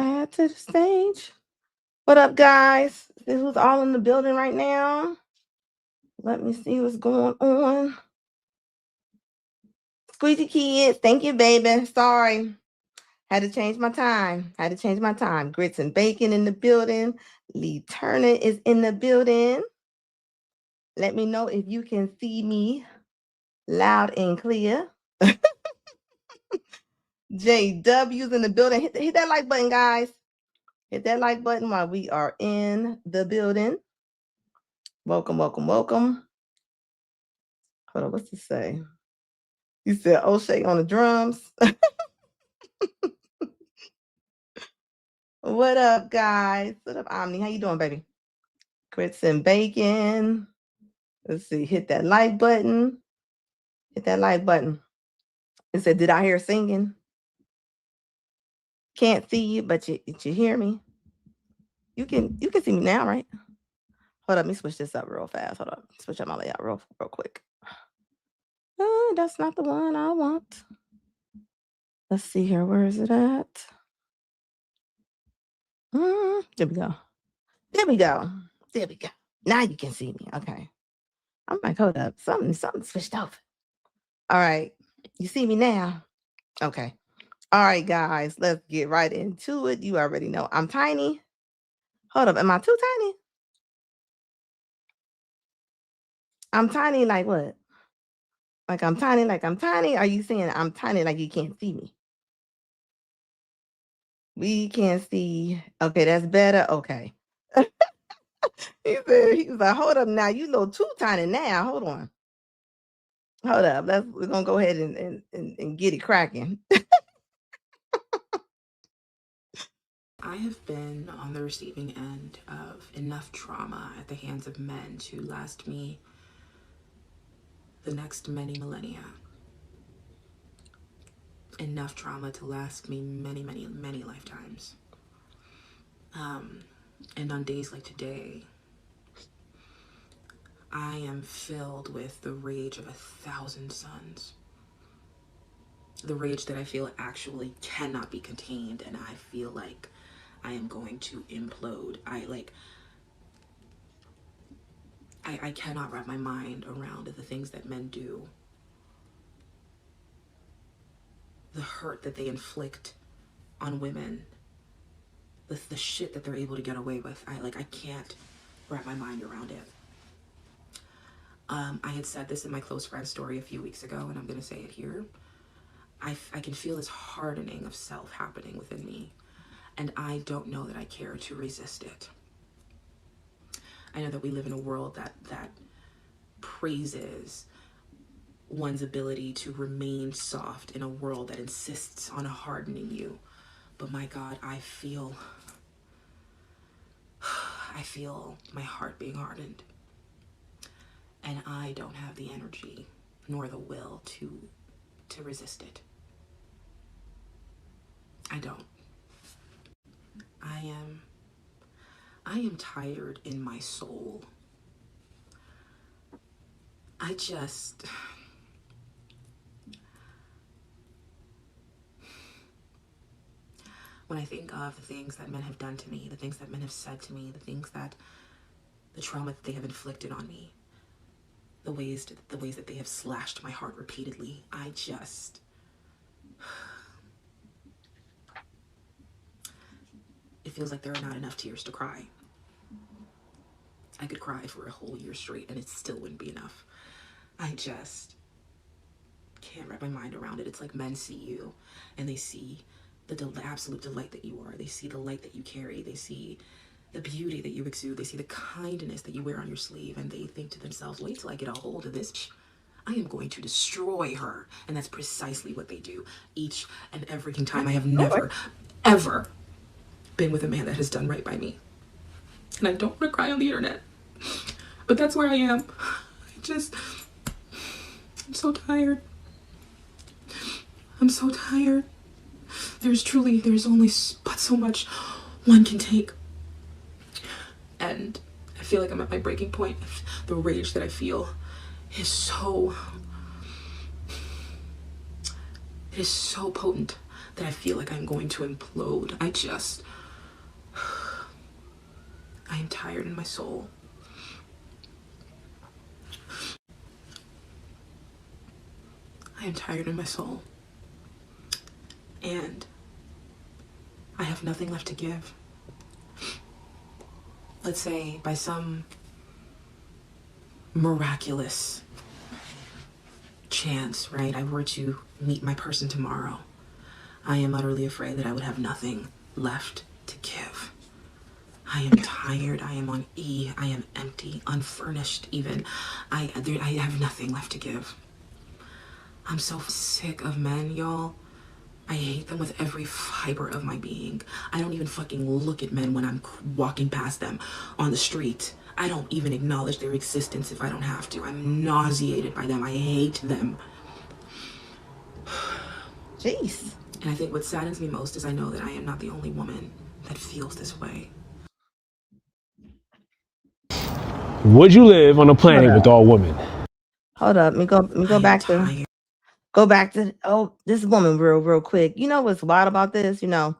add to the stage. What up, guys? See who's all in the building right now? Let me see what's going on. Squeegee kids, thank you, baby. Sorry. Had to change my time. Grits and bacon in the building. Lee Turner is in the building. Let me know if you can see me loud and clear. JW's in the building. Hit that like button, guys. Hit that like button while we are in the building. Welcome, welcome, welcome. Hold on, what's it say? You said O'Shea on the drums. What up, guys? What up, Omni? How you doing, baby? Grits and bacon. Let's see. Hit that like button. Hit that like button. It said, did I hear singing? Can't see you, but you hear me. You can see me now, right? Hold up, let me switch this up real fast. Hold up. Switch up my layout real quick. That's not the one I want. Let's see here. Where is it at? There we go. There we go. There we go. Now you can see me. Okay. I'm like, hold up. Something switched over. All right. You see me now? Okay. All right, guys. Let's get right into it. You already know I'm tiny. Hold up. Am I too tiny? I'm tiny like what? Like I'm tiny? Are you saying I'm tiny like you can't see me? We can't see. Okay, that's better. Okay. He was like, hold up now. You know too tiny now. Hold on. Hold up. We're gonna go ahead and get it cracking. I have been on the receiving end of enough trauma at the hands of men to last me the next many millennia. Enough trauma to last me many, many, many lifetimes. And on days like today, I am filled with the rage of 1,000 suns. The rage that I feel actually cannot be contained, and I feel like I am going to implode. I cannot wrap my mind around the things that men do. The hurt that they inflict on women. The shit that they're able to get away with. I can't wrap my mind around it. I had said this in my close friend story a few weeks ago, and I'm going to say it here. I can feel this hardening of self happening within me, and I don't know that I care to resist it. I know that we live in a world that praises one's ability to remain soft in a world that insists on hardening you. But my God, I feel my heart being hardened. And I don't have the energy nor the will to resist it. I don't. I am tired in my soul. When I think of the things that men have done to me, the things that men have said to me, the trauma that they have inflicted on me, the ways that they have slashed my heart repeatedly, it feels like there are not enough tears to cry. I could cry for a whole year straight and it still wouldn't be enough. I just can't wrap my mind around it. It's like men see you and they see the absolute delight that you are. They see the light that you carry. They see the beauty that you exude. They see the kindness that you wear on your sleeve, and they think to themselves, wait till I get a hold of this. I am going to destroy her. And that's precisely what they do each and every time. I have never, ever been with a man that has done right by me. And I don't want to cry on the internet, but that's where I am. I'm so tired. I'm so tired. There's only but so much one can take. And I feel like I'm at my breaking point. The rage that I feel is so potent that I feel like I'm going to implode. I am tired in my soul. I am tired in my soul. And I have nothing left to give. Let's say by some miraculous chance, right, I were to meet my person tomorrow. I am utterly afraid that I would have nothing left to give. I am tired. I am on E. I am empty, unfurnished even. I have nothing left to give. I'm so sick of men, y'all. I hate them with every fiber of my being. I don't even fucking look at men when I'm walking past them on the street. I don't even acknowledge their existence if I don't have to. I'm nauseated by them. I hate them. Jeez. And I think what saddens me most is I know that I am not the only woman that feels this way. Would you live on a planet with all women? Hold up. Let me go back to this woman real quick. You know what's wild about this? You know,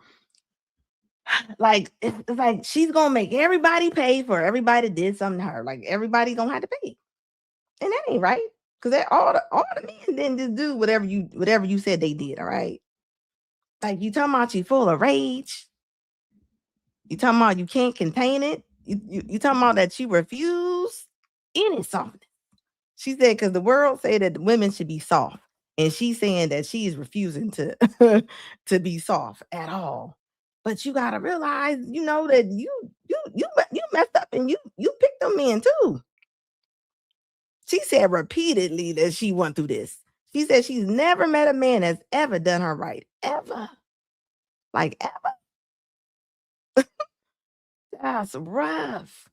like it's like she's gonna make everybody pay for everybody that did something to her. Like everybody gonna have to pay. And that ain't right. Because all the men didn't just do whatever you said they did, all right? Like you talking about you full of rage. You talking about you can't contain it. You talking about that you refuse any softness. She said because the world say that women should be soft. And she's saying that she is refusing to to be soft at all. But you gotta realize, you know, that you messed up and you picked them men too. She said repeatedly that she went through this. She said she's never met a man that's ever done her right. Ever. Like ever. That's rough.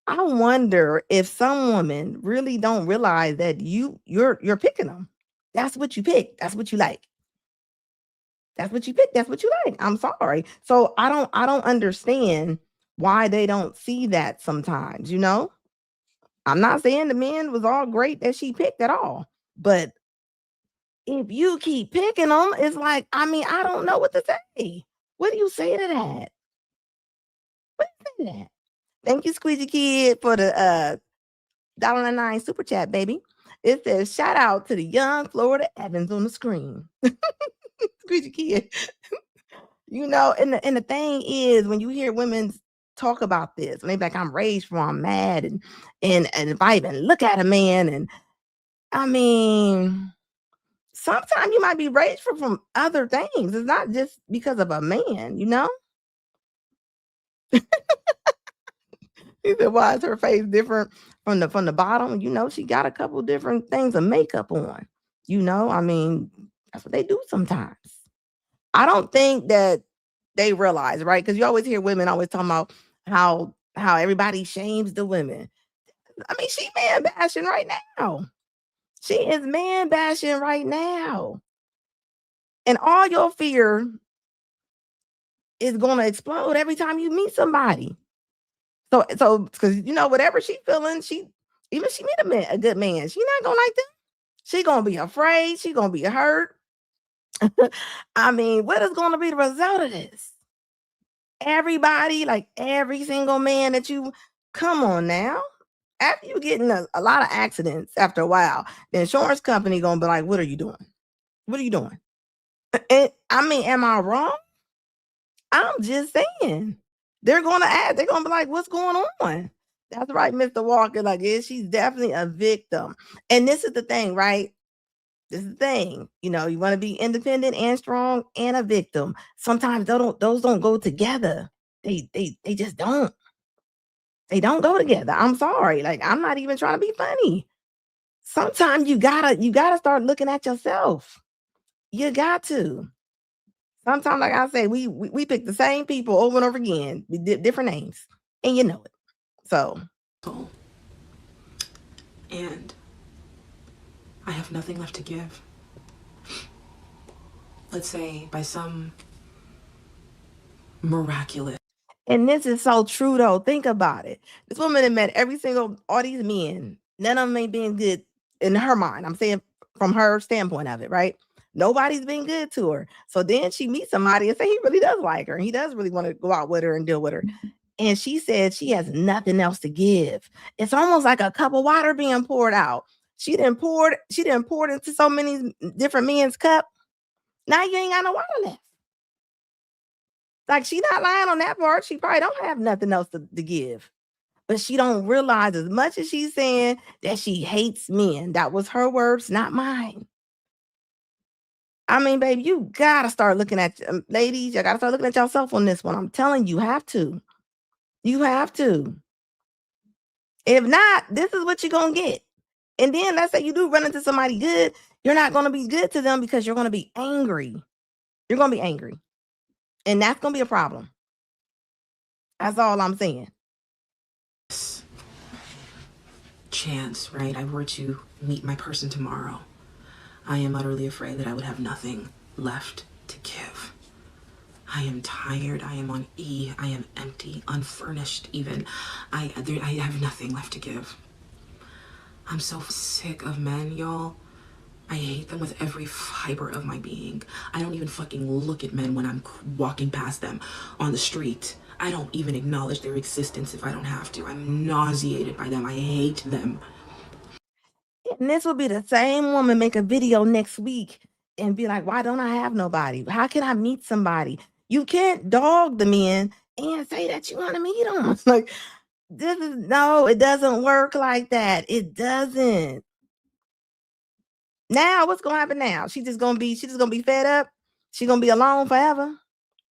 I wonder if some women really don't realize that you're picking them. That's what you pick. That's what you like. That's what you pick. That's what you like. I'm sorry. So I don't understand why they don't see that sometimes, you know? I'm not saying the men was all great that she picked at all, but if you keep picking them, it's like, I mean, I don't know what to say. What do you say to that? What do you say to that? Thank you, Squeegee Kid, for the $1.99 super chat, baby. It says, shout out to the young Florida Evans on the screen. Squeegee Kid. You know, and the thing is, when you hear women talk about this, when they be like, I'm rageful, I'm mad, and if I even look at a man, and I mean, sometimes you might be rageful from other things. It's not just because of a man, you know? He said, why is her face different from the bottom? You know, she got a couple different things of makeup on. You know, I mean, that's what they do sometimes. I don't think that they realize, right? Because you always hear women always talking about how everybody shames the women. I mean, she man bashing right now. She is man bashing right now. And all your fear is gonna explode every time you meet somebody. So because you know, whatever she feeling, she meet a good man, she not gonna like them. She gonna be afraid, she gonna be hurt. I mean, what is gonna be the result of this? Everybody, like every single man that you come on now. After you getting a lot of accidents after a while, the insurance company gonna be like, what are you doing? What are you doing? And I mean, am I wrong? I'm just saying. They're gonna ask, they're gonna be like, what's going on? That's right, Mr. Walker. Like, yeah, she's definitely a victim. And this is the thing, right? This is the thing. You know, you want to be independent and strong and a victim. Sometimes those don't go together. They just don't. They don't go together. I'm sorry. Like, I'm not even trying to be funny. Sometimes you gotta start looking at yourself. You got to. Sometimes, like I say, we pick the same people over and over again with different names, and you know it. So, and I have nothing left to give. Let's say by some miraculous. And this is so true though. Think about it. This woman had met all these men. None of them ain't being good in her mind. I'm saying from her standpoint of it, right? Nobody's been good to her. So then she meets somebody and say he really does like her and he does really want to go out with her and deal with her. And she said she has nothing else to give. It's almost like a cup of water being poured out. She didn't pour it into so many different men's cup. Now you ain't got no water left. Like, she not lying on that part. She probably don't have nothing else to give. But she don't realize, as much as she's saying that she hates men, that was her words, not mine. I mean, baby, you gotta start looking at, ladies, you gotta start looking at yourself on this one. I'm telling you, have to. You have to. If not, this is what you're gonna get. And then let's say you do run into somebody good, you're not gonna be good to them because you're gonna be angry. You're gonna be angry. And that's gonna be a problem. That's all I'm saying. Chance, right? I were to meet my person tomorrow. I am utterly afraid that I would have nothing left to give. I am tired. I am on E. I am empty, unfurnished even. I have nothing left to give. I'm so sick of men, y'all. I hate them with every fiber of my being. I don't even fucking look at men when I'm walking past them on the street. I don't even acknowledge their existence if I don't have to. I'm nauseated by them. I hate them. And this will be the same woman make a video next week and be like, why don't I have nobody? How can I meet somebody? You can't dog the men and say that you want to meet them. Like, no, it doesn't work like that. It doesn't. Now, what's gonna happen now? She's just gonna be fed up. She's gonna be alone forever.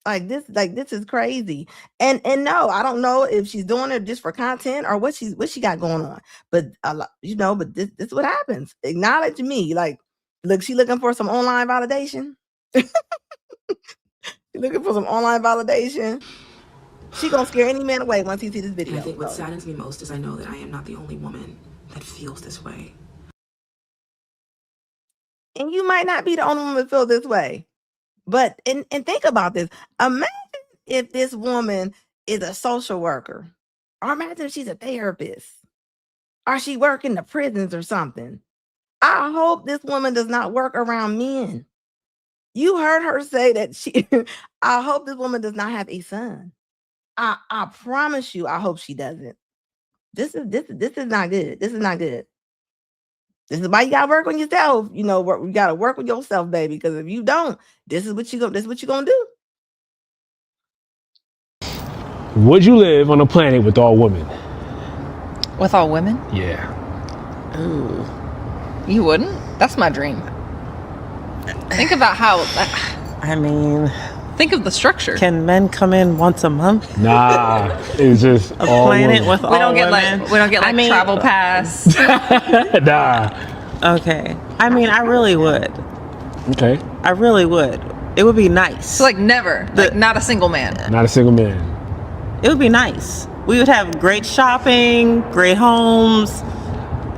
Like this is crazy. And no, I don't know if she's doing it just for content or what she got going on. But but this is what happens. Acknowledge me. Like, look, she looking for some online validation. She looking for some online validation. She gonna scare any man away once he sees this video. And I think what saddens me most is I know that I am not the only woman that feels this way. And you might not be the only woman that feels this way. But and think about this. Imagine if this woman is a social worker, or imagine if she's a therapist, or she work in the prisons or something. I hope this woman does not work around men. You heard her say that she. I hope this woman does not have a son. I promise you, I hope she doesn't. This is not good. This is not good. This is why you gotta work on yourself. You gotta work with yourself, baby. Because if you don't, this is what you're gonna do. Would you live on a planet with all women? With all women? Yeah. Ooh. You wouldn't? That's my dream. Think about how. I mean, think of the structure. Can men come in once a month? Nah, it's just a all planet women. with all women. We don't get like travel pass. Nah. Okay. I mean, I really would. Okay. I really would. It would be nice. So like never, like not a single man. Not a single man. It would be nice. We would have great shopping, great homes,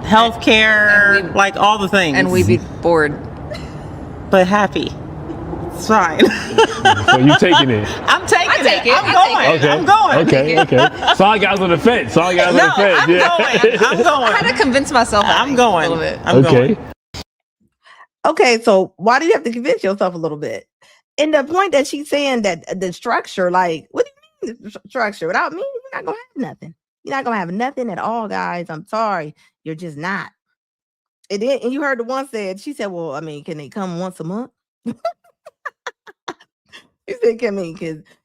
healthcare, like all the things. And we'd be bored. But happy. It's fine. So you taking it? I'm taking it. I'm going. Okay. I'm going. Okay. Saw guys on the fence. I'm going. I had to convince myself. I'm going. A little bit. I'm going. Okay, so why do you have to convince yourself a little bit? And the point that she's saying that the structure, like, what do you mean the structure? Without me, you're not gonna have nothing. You're not gonna have nothing at all, guys. I'm sorry, you're just not. And you heard the one said, she said, well, I mean, can they come once a month? She said, can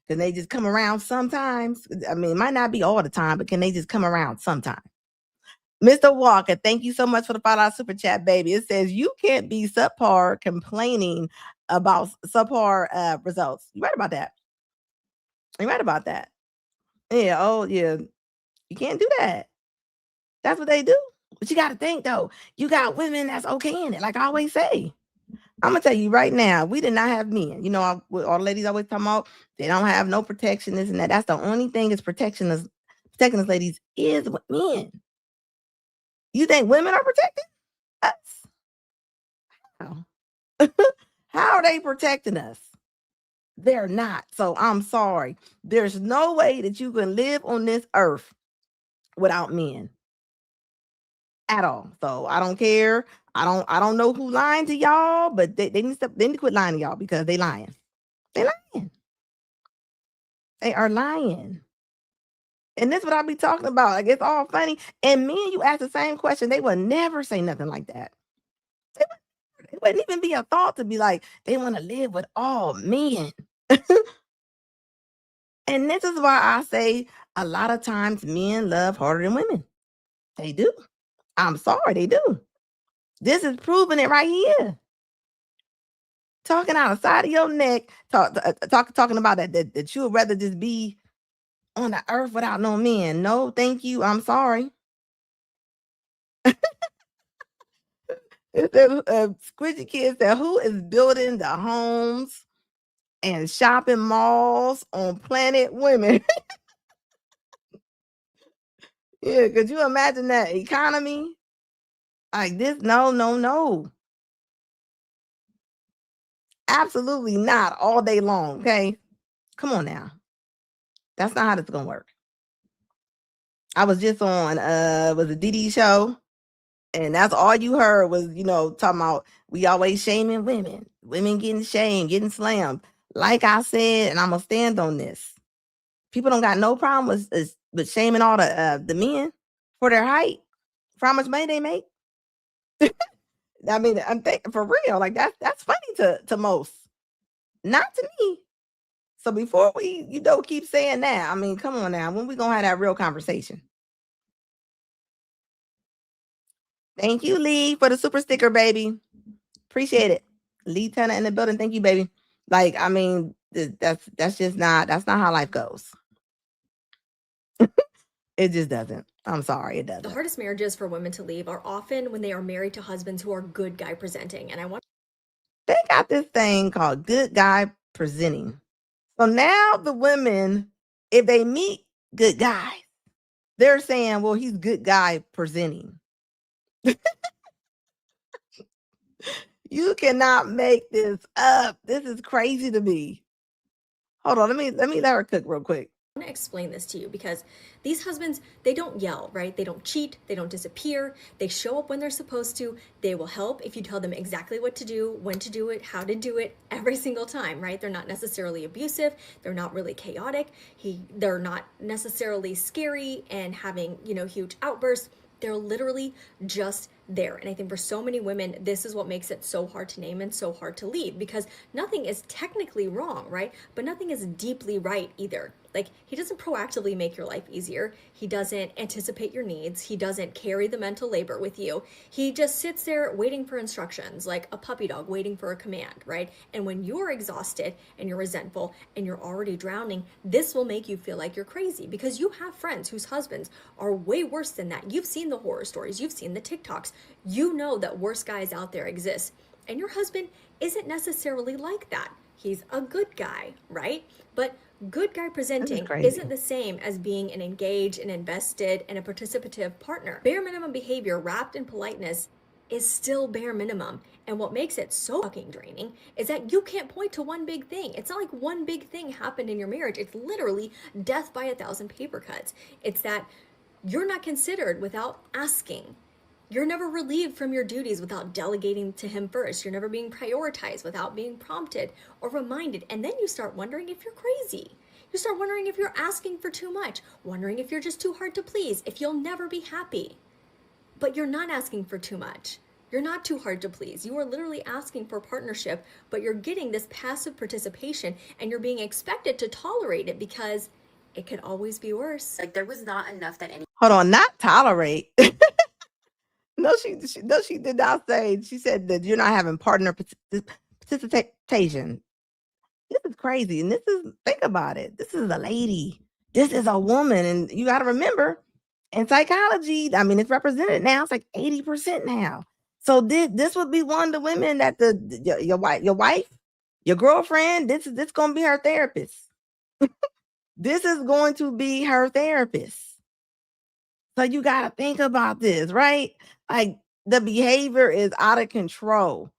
they just come around sometimes? I mean, it might not be all the time, but can they just come around sometime? Mr. Walker, thank you so much for the $5 super chat, baby. It says you can't be subpar complaining about subpar results. You're right about that. You're right about that. Yeah. Oh, yeah. You can't do that. That's what they do. But you got to think, though. You got women that's okay in it. Like I always say. I'm going to tell you right now, we did not have men. You know, all the ladies always talking about they don't have no protection, this and that. That's the only thing that's protecting us, ladies, is with men. You think women are protecting us? How? How are they protecting us? They're not. So I'm sorry. There's no way that you can live on this earth without men. at all. So I don't care. I don't know who lying to y'all, but they need to quit lying to y'all because they lying. They lying. They are lying. And this is what I be talking about. Like, it's all funny. And me and you ask the same question, they would never say nothing like that. It wouldn't even be a thought to be like, they want to live with all men. And this is why I say a lot of times men love harder than women. They do. I'm sorry, they do. This is proving it right here. Talking out the side of your neck, talking about that you would rather just be on the earth without no men. No, thank you. I'm sorry. Squidgy Kid said, who is building the homes and shopping malls on planet women? Yeah, could you imagine that economy? Like this? No. Absolutely not all day long. Okay. Come on now. That's not how this is gonna work. I was just on was a DD show, and that's all you heard was, talking about we always shaming women getting shamed, getting slammed. Like I said, and I'm gonna stand on this. People don't got no problem with shaming all the men for their height, for how much money they make. I mean, I'm thinking for real, like that's funny to most, not to me. So before we, keep saying that, I mean, come on now, when we gonna have that real conversation? Thank you, Lee, for the super sticker, baby. Appreciate it. Lee Tanner in the building. Thank you, baby. Like, I mean, that's not how life goes. It just doesn't. I'm sorry, it doesn't. The hardest marriages for women to leave are often when they are married to husbands who are good guy presenting. And I want They got this thing called good guy presenting. So now the women, if they meet good guys, they're saying, well, he's good guy presenting. You cannot make this up. This is crazy to me. Hold on, let me let her cook real quick. I want to explain this to you because these husbands, they don't yell, right? They don't cheat. They don't disappear. They show up when they're supposed to. They will help if you tell them exactly what to do, when to do it, how to do it every single time, right? They're not necessarily abusive. They're not really chaotic. They're not necessarily scary and having, huge outbursts. They're literally just there. And I think for so many women, this is what makes it so hard to name and so hard to leave, because nothing is technically wrong, right? But nothing is deeply right either. Like, he doesn't proactively make your life easier. He doesn't anticipate your needs. He doesn't carry the mental labor with you. He just sits there waiting for instructions, like a puppy dog waiting for a command, right? And when you're exhausted and you're resentful and you're already drowning, this will make you feel like you're crazy, because you have friends whose husbands are way worse than that. You've seen the horror stories. You've seen the TikToks. You know that worse guys out there exist. And your husband isn't necessarily like that. He's a good guy, right? But good guy presenting isn't the same as being an engaged and invested and a participative partner. Bare minimum behavior wrapped in politeness is still bare minimum. And what makes it so fucking draining is that you can't point to one big thing. It's not like one big thing happened in your marriage. It's literally death by 1,000 paper cuts. It's that you're not considered without asking. You're never relieved from your duties without delegating to him first. You're never being prioritized without being prompted or reminded. And then you start wondering if you're crazy. You start wondering if you're asking for too much, wondering if you're just too hard to please, if you'll never be happy. But you're not asking for too much. You're not too hard to please. You are literally asking for partnership, but you're getting this passive participation and you're being expected to tolerate it because it could always be worse. Like, there was not enough that any. Hold on, not tolerate. No, she did not say. She said that you're not having partner participation. This is crazy. And think about it. This is a lady. This is a woman. And you got to remember, in psychology, I mean, it's represented now. It's like 80% now. So this would be one of the women that your wife, your girlfriend, this going to be her therapist. This is going to be her therapist. So you got to think about this, right? Like, the behavior is out of control.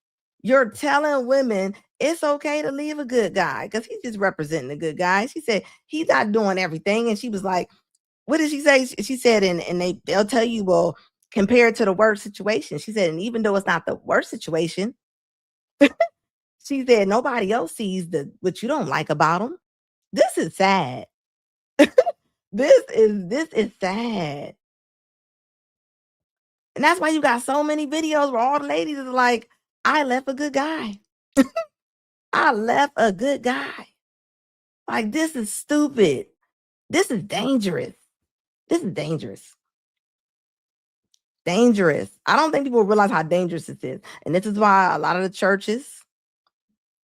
You're telling women it's okay to leave a good guy because he's just representing a good guy. She said he's not doing everything. And she was like, what did she say? She said, and they'll tell you, well, compared to the worst situation. She said, and even though it's not the worst situation, she said nobody else sees what you don't like about them. This is sad. This is sad. And that's why you got so many videos where all the ladies is like, I left a good guy. I left a good guy. Like, this is stupid. This is dangerous. This is dangerous. Dangerous. I don't think people realize how dangerous this is. And this is why a lot of the churches,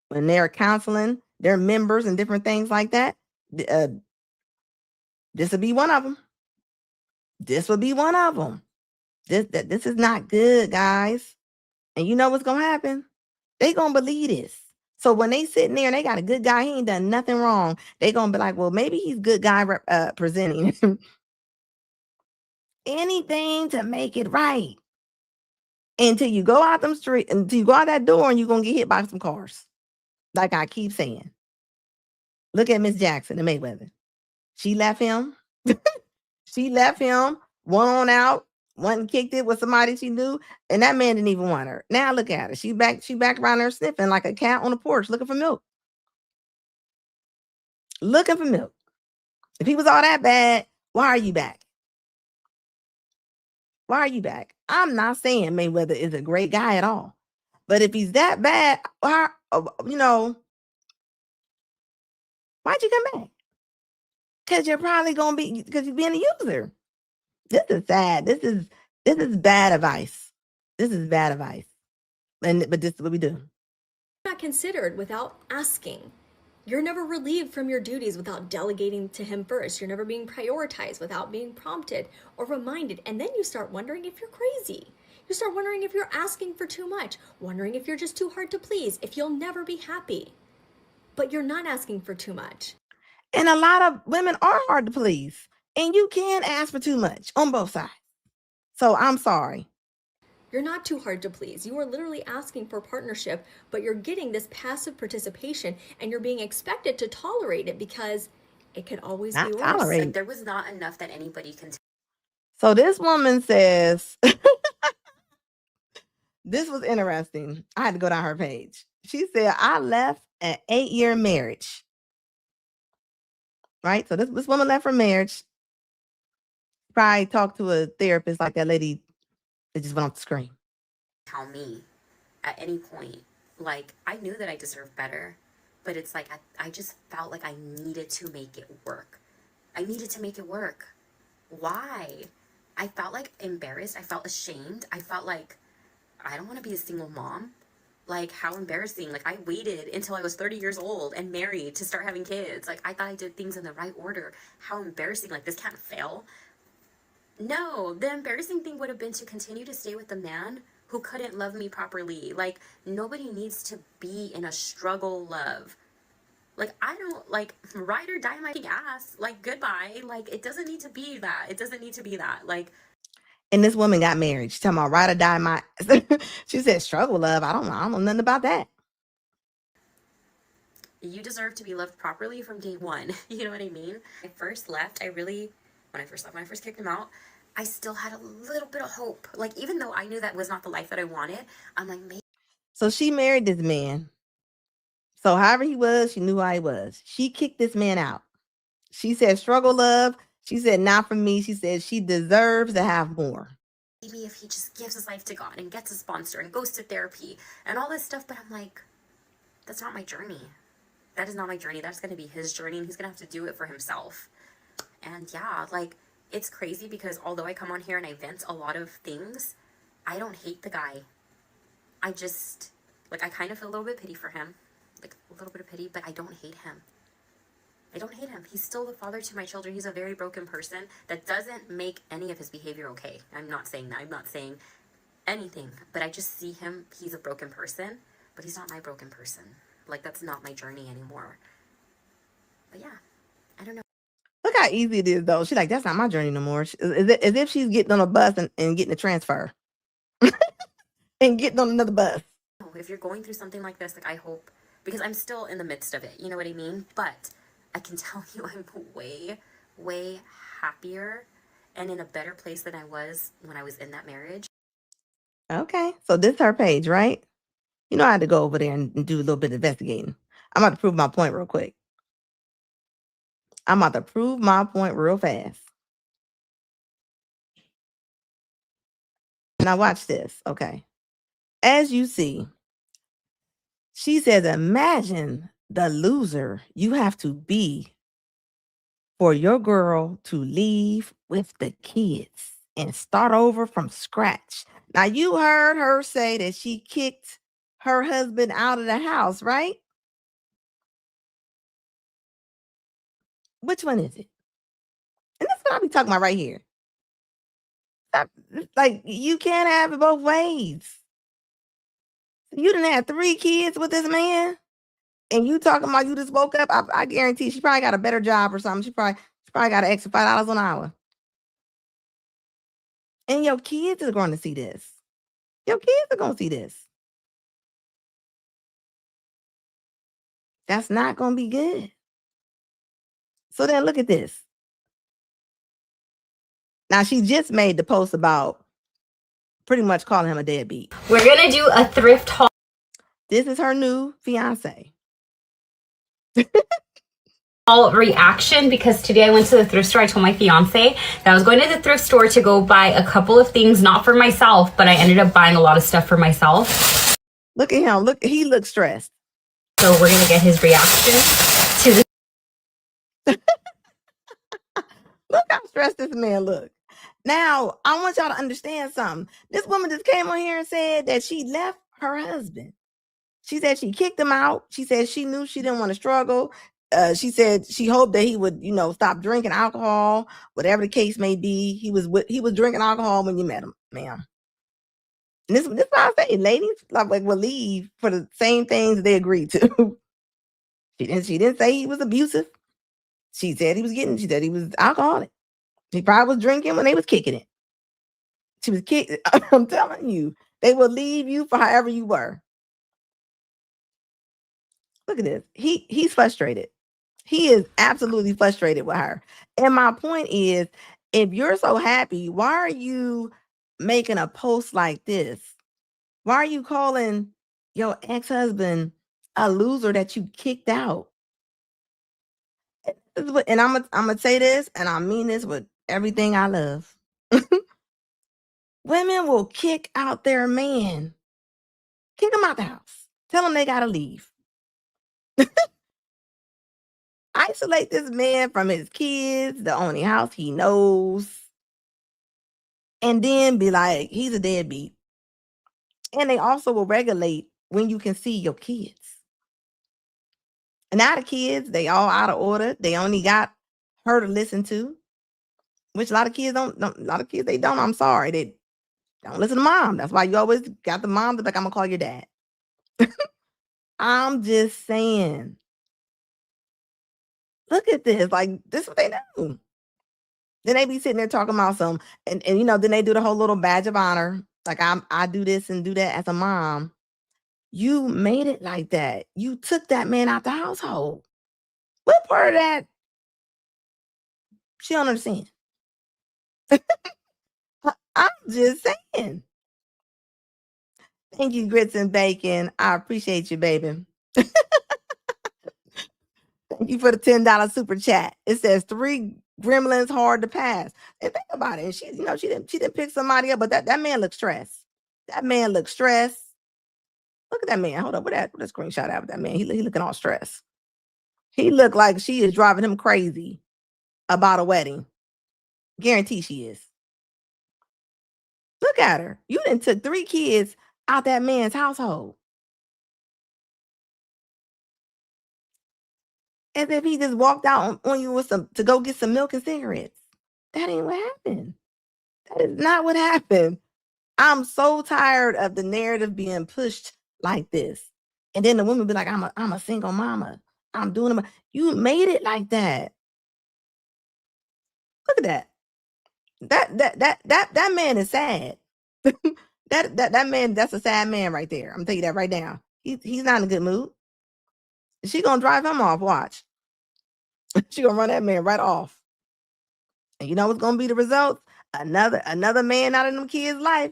when they're counseling their members and different things like that, this would be one of them. This would be one of them. This is not good, guys. And you know what's going to happen? They going to believe this. So when they sitting there and they got a good guy, he ain't done nothing wrong. They going to be like, well, maybe he's good guy presenting. Anything to make it right. Until you go out them street, until you go out that door and you're going to get hit by some cars. Like I keep saying. Look at Miss Jackson and Mayweather. She left him. She left him. Went on out. Went and kicked it with somebody she knew. And that man didn't even want her. Now look at her. She back around there sniffing like a cat on the porch looking for milk. Looking for milk. If he was all that bad, why are you back? Why are you back? I'm not saying Mayweather is a great guy at all. But if he's that bad, why, why'd you come back? Because you're probably going to be, because you're being a user. This is sad. This is bad advice. This is bad advice. But this is what we do. Not considered without asking. You're never relieved from your duties without delegating to him first. You're never being prioritized without being prompted or reminded. And then you start wondering if you're crazy. You start wondering if you're asking for too much, wondering if you're just too hard to please, if you'll never be happy. But you're not asking for too much. And a lot of women are hard to please. And you can ask for too much on both sides. So I'm sorry. You're not too hard to please. You are literally asking for partnership, but you're getting this passive participation and you're being expected to tolerate it because it could always be worse. Like there was not enough that anybody can. So this woman says, this was interesting. I had to go down her page. She said, I left an 8-year marriage. Right? So this woman left her marriage. Probably talked to a therapist like that lady that just went off the screen. Tell me at any point, like I knew that I deserved better, but it's like I just felt like I needed to make it work. I needed to make it work. Why? I felt like embarrassed. I felt ashamed. I felt like I don't want to be a single mom. Like how embarrassing. Like I waited until I was 30 years old and married to start having kids. Like I thought I did things in the right order. How embarrassing. Like this can't fail. No, the embarrassing thing would have been to continue to stay with the man who couldn't love me properly. Like, nobody needs to be in a struggle love. Like, I don't, like, ride or die my ass. Like, goodbye. Like, it doesn't need to be that. It doesn't need to be that. Like. And this woman got married. She's talking about ride or die my. She said struggle love. I don't know nothing about that. You deserve to be loved properly from day one. You know what I mean? I first left, when I first kicked him out, I still had a little bit of hope. Like, even though I knew that was not the life that I wanted, I'm like, maybe. So she married this man. So however he was, she knew how he was. She kicked this man out. She said, struggle love. She said, not for me. She said she deserves to have more. Maybe if he just gives his life to God and gets a sponsor and goes to therapy and all this stuff. But I'm like, that's not my journey. That is not my journey. That's going to be his journey. And he's going to have to do it for himself. And yeah, like, it's crazy because although I come on here and I vent a lot of things, I don't hate the guy. I just, like, I kind of feel a little bit pity for him. Like, a little bit of pity, but I don't hate him. I don't hate him. He's still the father to my children. He's a very broken person. That doesn't make any of his behavior okay. I'm not saying that. I'm not saying anything. But I just see him. He's a broken person. But he's not my broken person. Like, that's not my journey anymore. But yeah, I don't know. Look how easy it is, though. She's like, that's not my journey no more. As if she's getting on a bus and getting a transfer. And getting on another bus. If you're going through something like this, like, I hope, because I'm still in the midst of it. You know what I mean? But I can tell you I'm way, way happier and in a better place than I was when I was in that marriage. Okay, so this is her page, right? You know, I had to go over there and do a little bit of investigating. I'm about to prove my point real quick. I'm about to prove my point real fast. Now watch this, okay? As you see, she says, imagine the loser you have to be for your girl to leave with the kids and start over from scratch. Now, you heard her say that she kicked her husband out of the house, right? Which one is it? And that's what I be talking about right here. Like, you can't have it both ways. You done had 3 kids with this man, and you talking about you just woke up. I guarantee she probably got a better job or something. She probably got an extra $5 an hour. And your kids are going to see this. Your kids are going to see this. That's not going to be good. So then look at this. Now, she just made the post about pretty much calling him a deadbeat. We're going to do a thrift haul. This is her new fiance. Reaction, because today I went to the thrift store. I told my fiance that I was going to the thrift store to go buy a couple of things, not for myself, but I ended up buying a lot of stuff for myself. Look at him. Look, he looks stressed. So we're going to get his reaction to this. Look how stressed this man look. Now, I want y'all to understand something. This woman just came on here and said that she left her husband. She said she kicked him out. She said she knew she didn't want to struggle. She said she hoped that he would, stop drinking alcohol, whatever the case may be. He was drinking alcohol when you met him, ma'am. And this is what I say, ladies will leave for the same things they agreed to. She didn't say he was abusive. She said he was alcoholic. He probably was drinking when they was kicking it. She was kicked. I'm telling you, they will leave you for however you were. Look at this. He's frustrated. He is absolutely frustrated with her. And my point is, if you're so happy, why are you making a post like this? Why are you calling your ex-husband a loser that you kicked out? And I'm gonna say this, and I mean this with everything I love. Women will kick out their man. Kick them out the house. Tell them they gotta leave. Isolate this man from his kids, the only house he knows, and then be like, he's a deadbeat. And they also will regulate when you can see your kids. And now the kids, they all out of order. They only got her to listen to, which a lot of kids they don't. I'm sorry. They don't listen to mom. That's why you always got the mom to be like, I'm gonna call your dad. I'm just saying. Look at this. Like, this is what they do. Then they be sitting there talking about some, and then they do the whole little badge of honor. Like, I do this and do that as a mom. You made it like that. You took that man out the household. What part of that? She don't understand. I'm just saying. Thank you, Grits and Bacon. I appreciate you, baby. Thank you for the $10 super chat. It says 3 gremlins hard to pass. And think about it. She didn't pick somebody up, but that man looks stressed. That man looks stressed. Look at that man. Hold up. What that screenshot out of that man? He looking all stressed. He looked like she is driving him crazy about a wedding. Guarantee she is. Look at her. You done took 3 kids out that man's household. As if he just walked out on you to go get some milk and cigarettes. That ain't what happened. That is not what happened. I'm so tired of the narrative being pushed like this. And then the woman be like, I'm a single mama. I'm doing it. You made it like that. Look at that. That man is sad. that man, that's a sad man right there. I'm gonna tell you that right now. He's not in a good mood. She gonna drive him off. Watch. She gonna run that man right off. And you know what's gonna be the results? Another man out of them kids' life.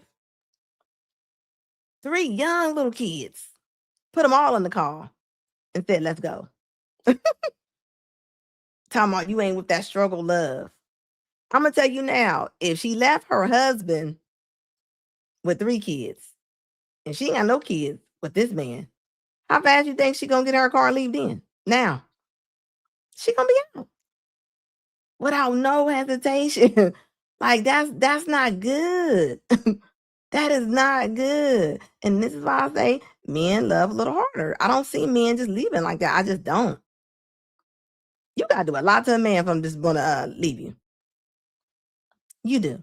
3 young little kids. Put them all in the car and said, let's go. Talking about you ain't with that struggle love. I'm gonna tell you now, if she left her husband with 3 kids and she ain't got no kids with this man, how fast you think she gonna get her car and leave then? Now, she gonna be out without no hesitation. Like that's not good. That is not good. And this is why I say men love a little harder. I don't see men just leaving like that. I just don't. You gotta do a lot to a man if I'm just gonna leave you. You do.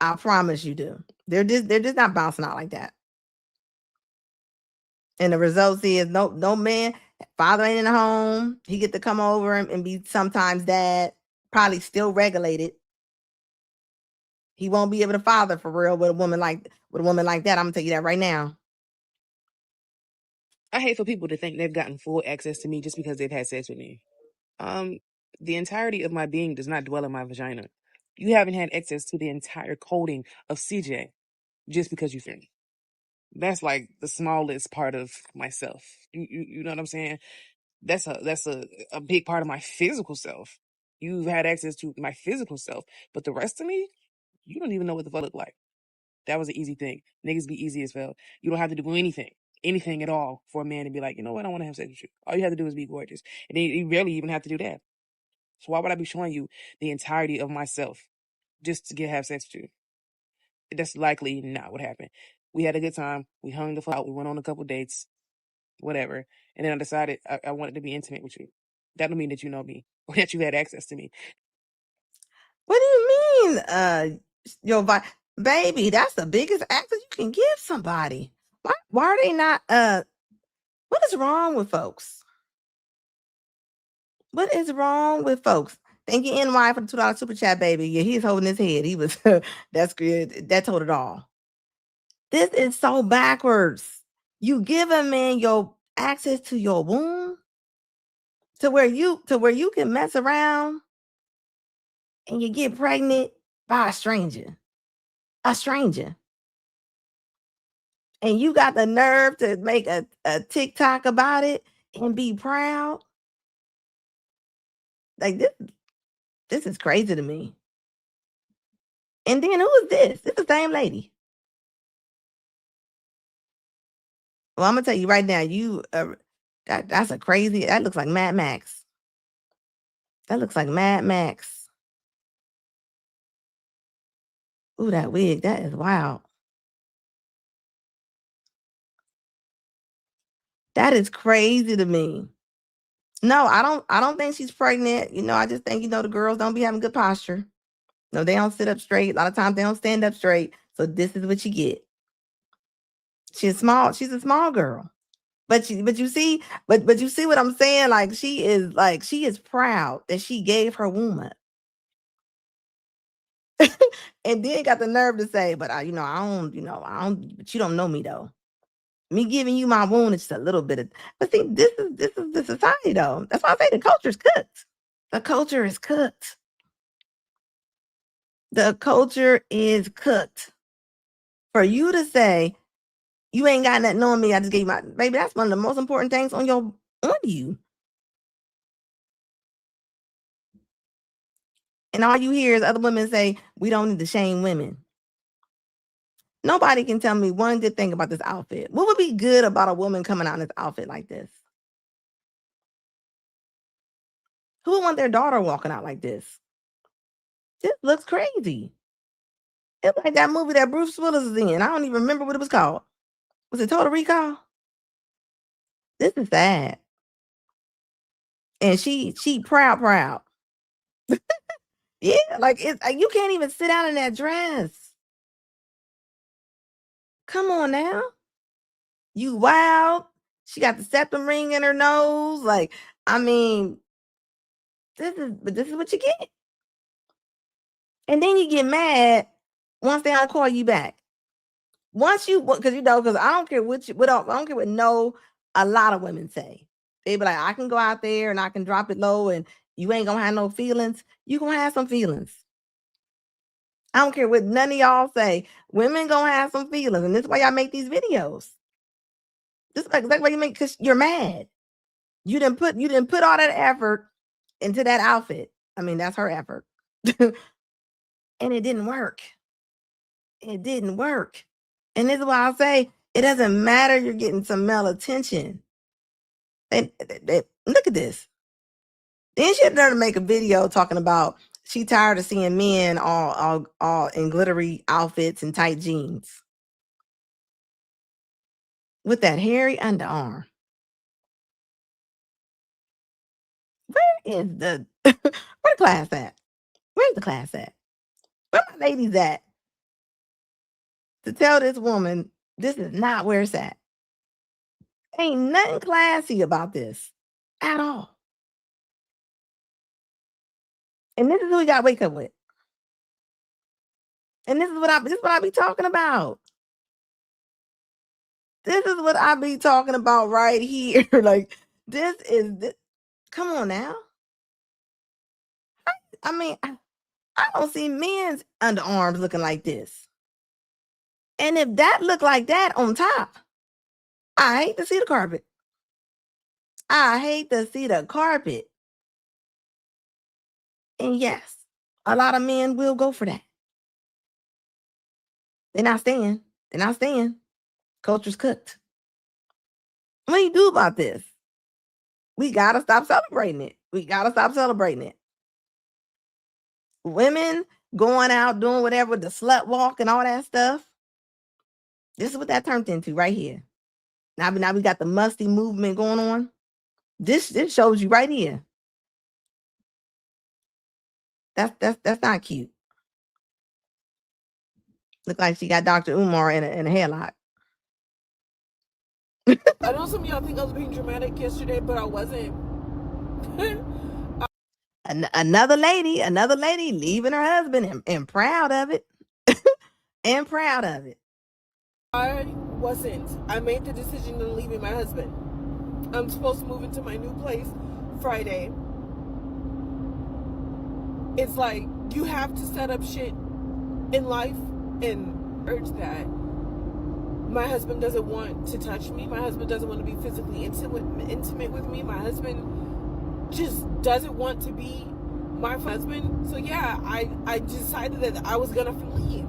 I promise you do. They're just not bouncing out like that. And the result is no man, father ain't in the home. He get to come over and be sometimes dad, probably still regulated. He won't be able to father for real with a woman like that. I'm gonna tell you that right now. I hate for people to think they've gotten full access to me just because they've had sex with me. The entirety of my being does not dwell in my vagina. You haven't had access to the entire coding of CJ just because you think. That's like the smallest part of myself. You know what I'm saying? That's a big part of my physical self. You've had access to my physical self, but the rest of me, you don't even know what the fuck I look like. That was an easy thing. Niggas be easy as well. You don't have to do anything at all for a man to be like, you know what, I want to have sex with you. All you have to do is be gorgeous. And then you rarely even have to do that. So why would I be showing you the entirety of myself just to have sex with you? That's likely not what happened. We had a good time. We hung the fuck out. We went on a couple dates, whatever. And then I decided I wanted to be intimate with you. That don't mean that you know me or that you had access to me. What do you mean? Baby, that's the biggest access you can give somebody. Why are they not? What is wrong with folks? What is wrong with folks? Thank you, NY, for the $2 super chat, baby. Yeah, he's holding his head. He was that's good. That told it all. This is so backwards. You give a man your access to your womb to where you can mess around and you get pregnant by a stranger. A stranger. And you got the nerve to make a TikTok about it and be proud. Like this is crazy to me. And then who is this? It's the same lady. Well, I'm gonna tell you right now, that's a crazy. That looks like Mad Max. That looks like Mad Max. Ooh, that wig, that is wild. That is crazy to me. No, I don't think she's pregnant. I just think, the girls don't be having good posture. No, they don't sit up straight. A lot of times they don't stand up straight. So this is what you get. She's a small girl. But you see what I'm saying? Like she is proud that she gave her womb up. And then got the nerve to say, but I don't, but you don't know me though. Me giving you my womb is just a little bit of, but see, this is the society though. That's why I say the culture is cooked. The culture is cooked. The culture is cooked. For you to say, you ain't got nothing on me, I just gave you my, baby, that's one of the most important things on you. And all you hear is other women say, we don't need to shame women. Nobody can tell me one good thing about this outfit. What would be good about a woman coming out in this outfit like this? Who would want their daughter walking out like this? This looks crazy. It's like that movie that Bruce Willis is in. I don't even remember what it was called. Was it Total Recall? This is sad. And she proud. Yeah, like you can't even sit down in that dress. Come on now. You wild. She got the septum ring in her nose. Like, I mean, this is what you get. And then you get mad once they don't call you back. Once because I don't care a lot of women say. They be like, I can go out there and I can drop it low and you ain't gonna have no feelings. You gonna have some feelings. I don't care what none of y'all say. Women gonna have some feelings, and this is why y'all make these videos. This is like why you make, because you're mad. You didn't put all that effort into that outfit. I mean, that's her effort, and it didn't work. It didn't work. And this is why I say it doesn't matter. You're getting some male attention. And look at this. Then she had to make a video talking about she tired of seeing men all in glittery outfits and tight jeans with that hairy underarm. Where is the where the class at? Where's the class at? Where my ladies at? To tell this woman this is not where it's at. Ain't nothing classy about this at all. And this is who we got to wake up with. And this is what I be talking about. This is what I be talking about right here. Like, this. Come on now. I mean, I don't see men's underarms looking like this. And if that look like that on top, I hate to see the carpet. I hate to see the carpet. And yes, a lot of men will go for that. They're not staying. They're not staying. Culture's cooked. What do you do about this? We got to stop celebrating it. We got to stop celebrating it. Women going out doing whatever, the slut walk and all that stuff. This is what that turned into right here. Now we got the musty movement going on. This shows you right here. That's not cute. Look like she got Dr. Umar in a headlock. I know some of y'all think I was being dramatic yesterday, but I wasn't. Another lady leaving her husband and proud of it. And proud of it. I wasn't. I made the decision of leaving my husband. I'm supposed to move into my new place Friday. It's like you have to set up shit in life and urge that. My husband doesn't want to touch me. My husband doesn't want to be physically intimate with me. My husband just doesn't want to be my husband. So yeah, I decided that I was gonna leave.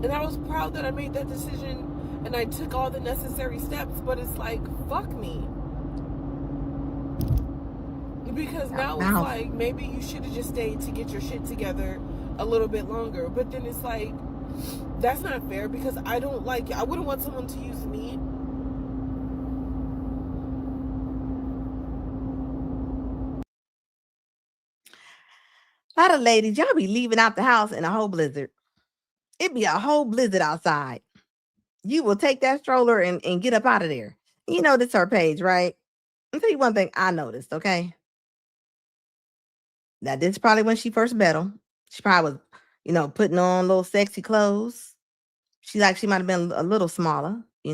And I was proud that I made that decision and I took all the necessary steps, but it's like, fuck me. Because now it's like, maybe you should have just stayed to get your shit together a little bit longer. But then it's like, that's not fair because I wouldn't want someone to use me. A lot of ladies, y'all be leaving out the house in a whole blizzard. It'd be a whole blizzard outside. You will take that stroller and get up out of there. You know, this is her page, right? I'll tell you one thing I noticed, okay? Now, this is probably when she first met him. She probably was, putting on little sexy clothes. She might have been a little smaller, She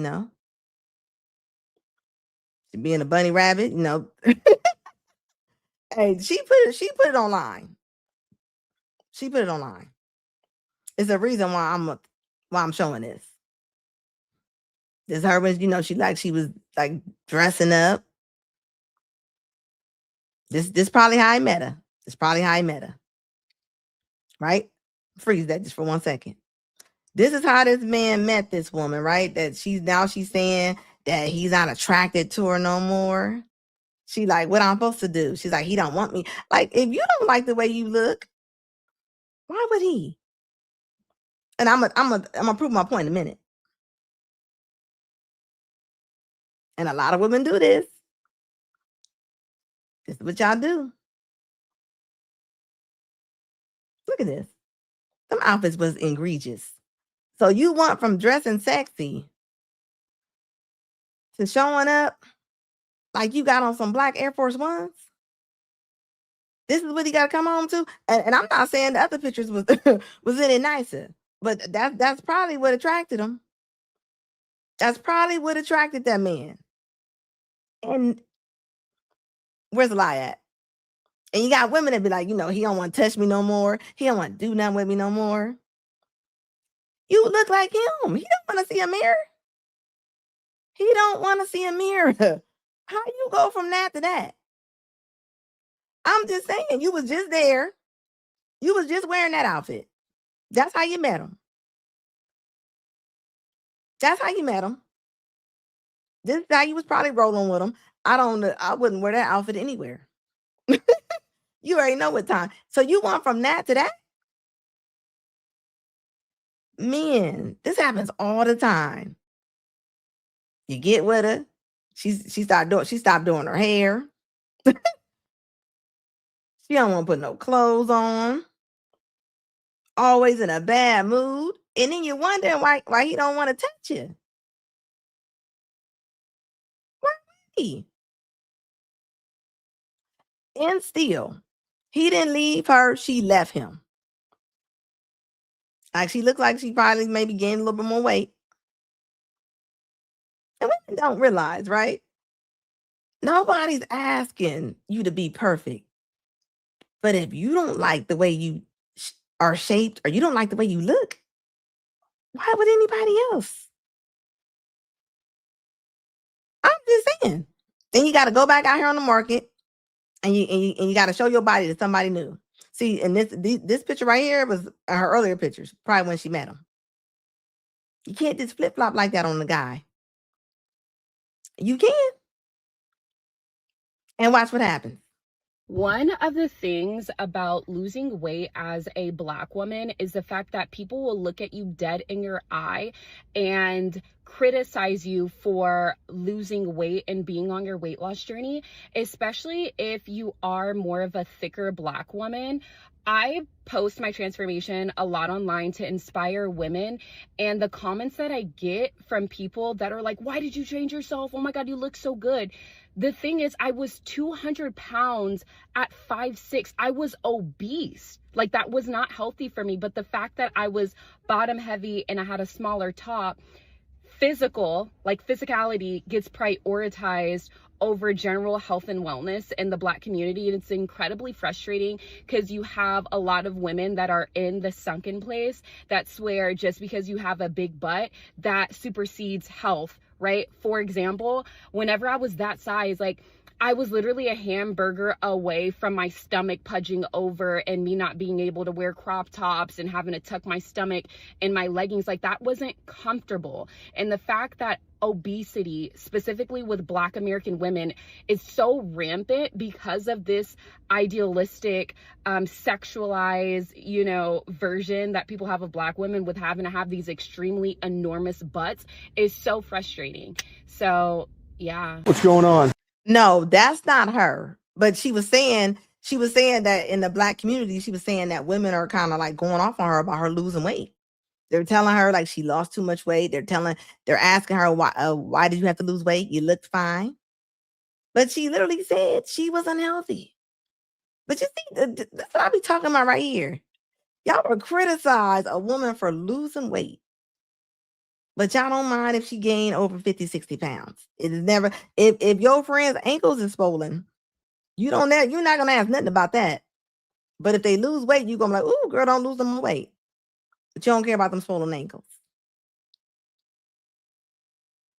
being a bunny rabbit, Hey, she put it online. She put it online. It's a reason why I'm showing this. This her when she was like dressing up. This probably how I met her. This probably how I met her. Right? Freeze that just for 1 second. This is how this man met this woman, right? That she's saying that he's not attracted to her no more. She like, what I'm supposed to do? She's like, he don't want me. Like, if you don't like the way you look, why would he? And I'm gonna prove my point in a minute. And a lot of women do this. This is what y'all do. Look at this. Some outfits was egregious. So you want from dressing sexy to showing up like you got on some black Air Force Ones? This is what he got to come home to? And I'm not saying the other pictures was any nicer, but that's probably what attracted him. That's probably what attracted that man. And Where's the lie at? And you got women that be like, he don't want to touch me no more. He don't want to do nothing with me no more. You look like him. He don't want to see a mirror. He don't want to see a mirror. How you go from that to that? I'm just saying, you was just there. You was just wearing that outfit. That's how you met him. That's how you met him. This is how you was probably rolling with him. I wouldn't wear that outfit anywhere. You already know what time. So you went from that to that? Men, this happens all the time. You get with her. She stopped doing her hair. She don't want to put no clothes on. Always in a bad mood. And then you're wondering why he don't want to touch you. Why? And still, he didn't leave her. She left him. Like, she looked like she probably maybe gained a little bit more weight. And women don't realize, right? Nobody's asking you to be perfect. But if you don't like the way you are shaped, or you don't like the way you look, why would anybody else? I'm just saying. Then you got to go back out here on the market, and you got to show your body to somebody new. See, and this picture right here was her earlier pictures, probably when she met him. You can't just flip flop like that on the guy. You can, and watch what happens. One of the things about losing weight as a Black woman is the fact that people will look at you dead in your eye and criticize you for losing weight and being on your weight loss journey, especially if you are more of a thicker Black woman. I post my transformation a lot online to inspire women, and the comments that I get from people that are like, why did you change yourself? Oh my God, you look so good. The thing is, I was 200 pounds at 5'6". I was obese. Like, that was not healthy for me. But the fact that I was bottom heavy and I had a smaller top, physicality gets prioritized over general health and wellness in the Black community. And it's incredibly frustrating because you have a lot of women that are in the sunken place that swear just because you have a big butt, that supersedes health, right? For example, whenever I was that size, like, I was literally a hamburger away from my stomach pudging over and me not being able to wear crop tops and having to tuck my stomach in my leggings. Like, that wasn't comfortable. And the fact that obesity, specifically with Black American women, is so rampant because of this idealistic, sexualized, version that people have of Black women with having to have these extremely enormous butts is so frustrating. So, yeah. What's going on? No, that's not her. But she was saying that in the Black community, she was saying that women are kind of like going off on her about her losing weight. They're telling her like she lost too much weight. They're asking her why did you have to lose weight? You looked fine. But she literally said she was unhealthy. But you see, that's what I be talking about right here. Y'all will criticize a woman for losing weight, but y'all don't mind if she gained over 50, 60 pounds. It is never, if your friend's ankles is swollen, you're not going to ask nothing about that. But if they lose weight, you're going to be like, ooh, girl, don't lose them weight. But you don't care about them swollen ankles.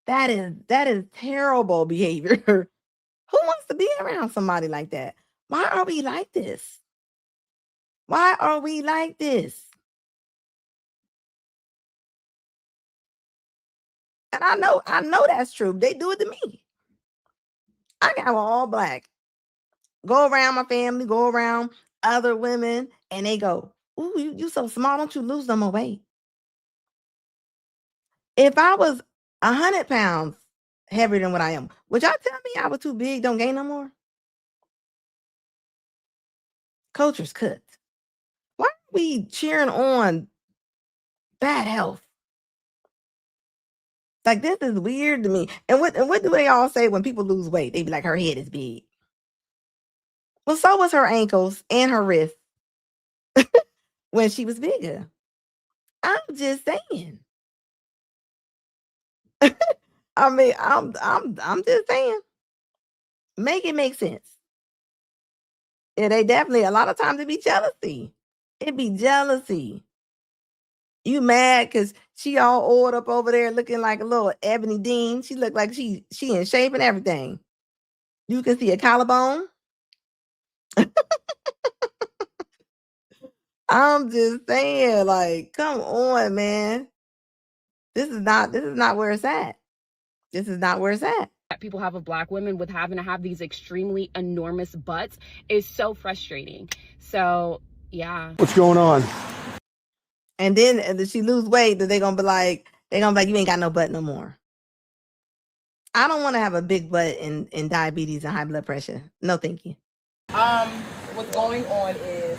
That is terrible behavior. Who wants to be around somebody like that? Why are we like this? Why are we like this? And I know that's true. They do it to me. I got all Black. Go around my family, go around other women, and they go, ooh, you so small, don't you lose no more weight? If I was 100 pounds heavier than what I am, would y'all tell me I was too big, don't gain no more? Culture's cut. Why are we cheering on bad health? Like, this is weird to me. And what do they all say when people lose weight? They be like, her head is big. Well, so was her ankles and her wrists when she was bigger. I'm just saying. I mean, I'm just saying. Make it make sense. Yeah, they definitely, a lot of times it be jealousy. It be jealousy. You mad because she all oiled up over there looking like a little Ebony Dean. She look like she in shape and everything. You can see a collarbone. I'm just saying, like, come on, man. This is not where it's at. This is not where it's at. That people have of Black women with having to have these extremely enormous butts is so frustrating. So yeah. What's going on? And then if she lose weight, then they're gonna be like, you ain't got no butt no more. I don't want to have a big butt and diabetes and high blood pressure. No, thank you. What's going on is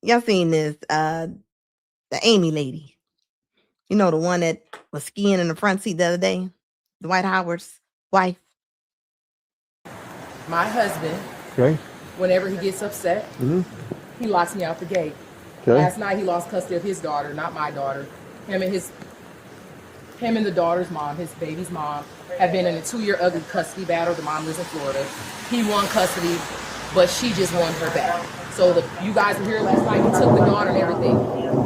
Y'all seen this? The Amy lady. You know, the one that was skiing in the front seat the other day? Dwight Howard's wife. my husband, Okay. whenever he gets upset, he locks me out the gate. Okay. Last night he lost custody of his daughter, not my daughter. Him and the daughter's mom, his baby's mom, have been in a 2-year ugly custody battle. The mom lives in Florida. He won custody, but she just won her back. So you guys were here last night. He took the daughter and everything.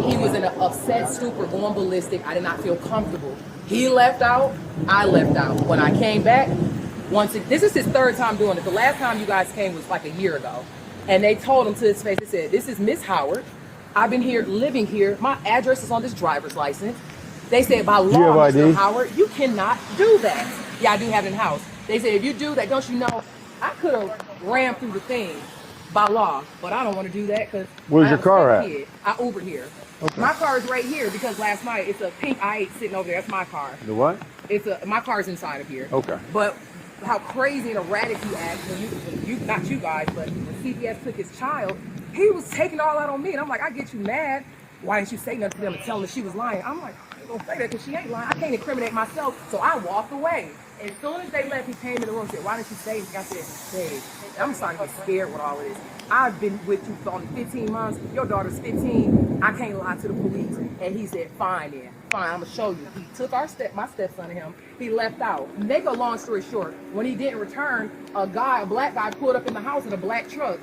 He was in an upset stupor, going ballistic. I did not feel comfortable. He left out. I left out. When I came back, this is his 3rd time doing it. The last time you guys came was like a year ago. And they told him to his face, they said, "This is Miss Howard. I've been here, living here. My address is on this driver's license." They said, "By law, Mr. Howard, you cannot do that." Yeah, I do have it in house. They said, "If you do that, don't you know, I could have ran through the thing by law, but I don't want to do that because Where's your car at? I Ubered here. Okay. My car is right here because last night it's a pink i8 sitting over there. That's my car. The what? My car's inside of here. Okay. But how crazy and erratic he acts when you not you guys, but when CPS took his child, he was taking all out on me, and I'm like, I get you mad. Why didn't you say nothing to them and tell them that she was lying? I'm like, I ain't gonna say that because she ain't lying. I can't incriminate myself, so I walked away. As soon as they left, he came in the room and said, "Why didn't you say anything?" I said, "Babe, I'm starting to get scared with all of this. I've been with you for only 15 months. Your daughter's 15. I can't lie to the police." And he said, "Fine then. Fine, I'm gonna show you." He took my stepson and him. He left out. Make a long story short, when he didn't return, a black guy pulled up in the house in a black truck,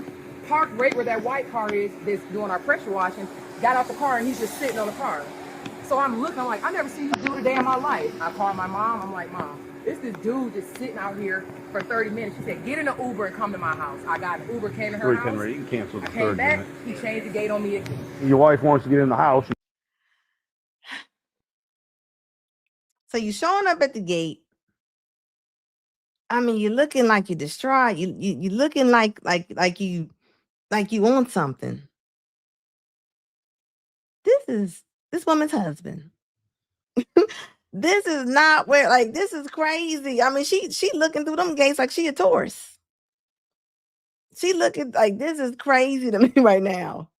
parked right where that white car is that's doing our pressure washing, got out the car, and he's just sitting on the car. So I'm looking, I'm like, I never seen you do it a day in my life. I called my mom. I'm like, "Mom, this dude just sitting out here for 30 minutes. She said, "Get in an Uber and come to my house." I got an Uber, came to her house. You can cancel the I came back, he changed the gate on me again. Your wife wants to get in the house. So you showing up at the gate. I mean, you're looking like you're distraught. You looking like you want something. This is this woman's husband. This is not where, like, this is crazy. I mean, she looking through them gates like she a tourist. She looking like, this is crazy to me right now.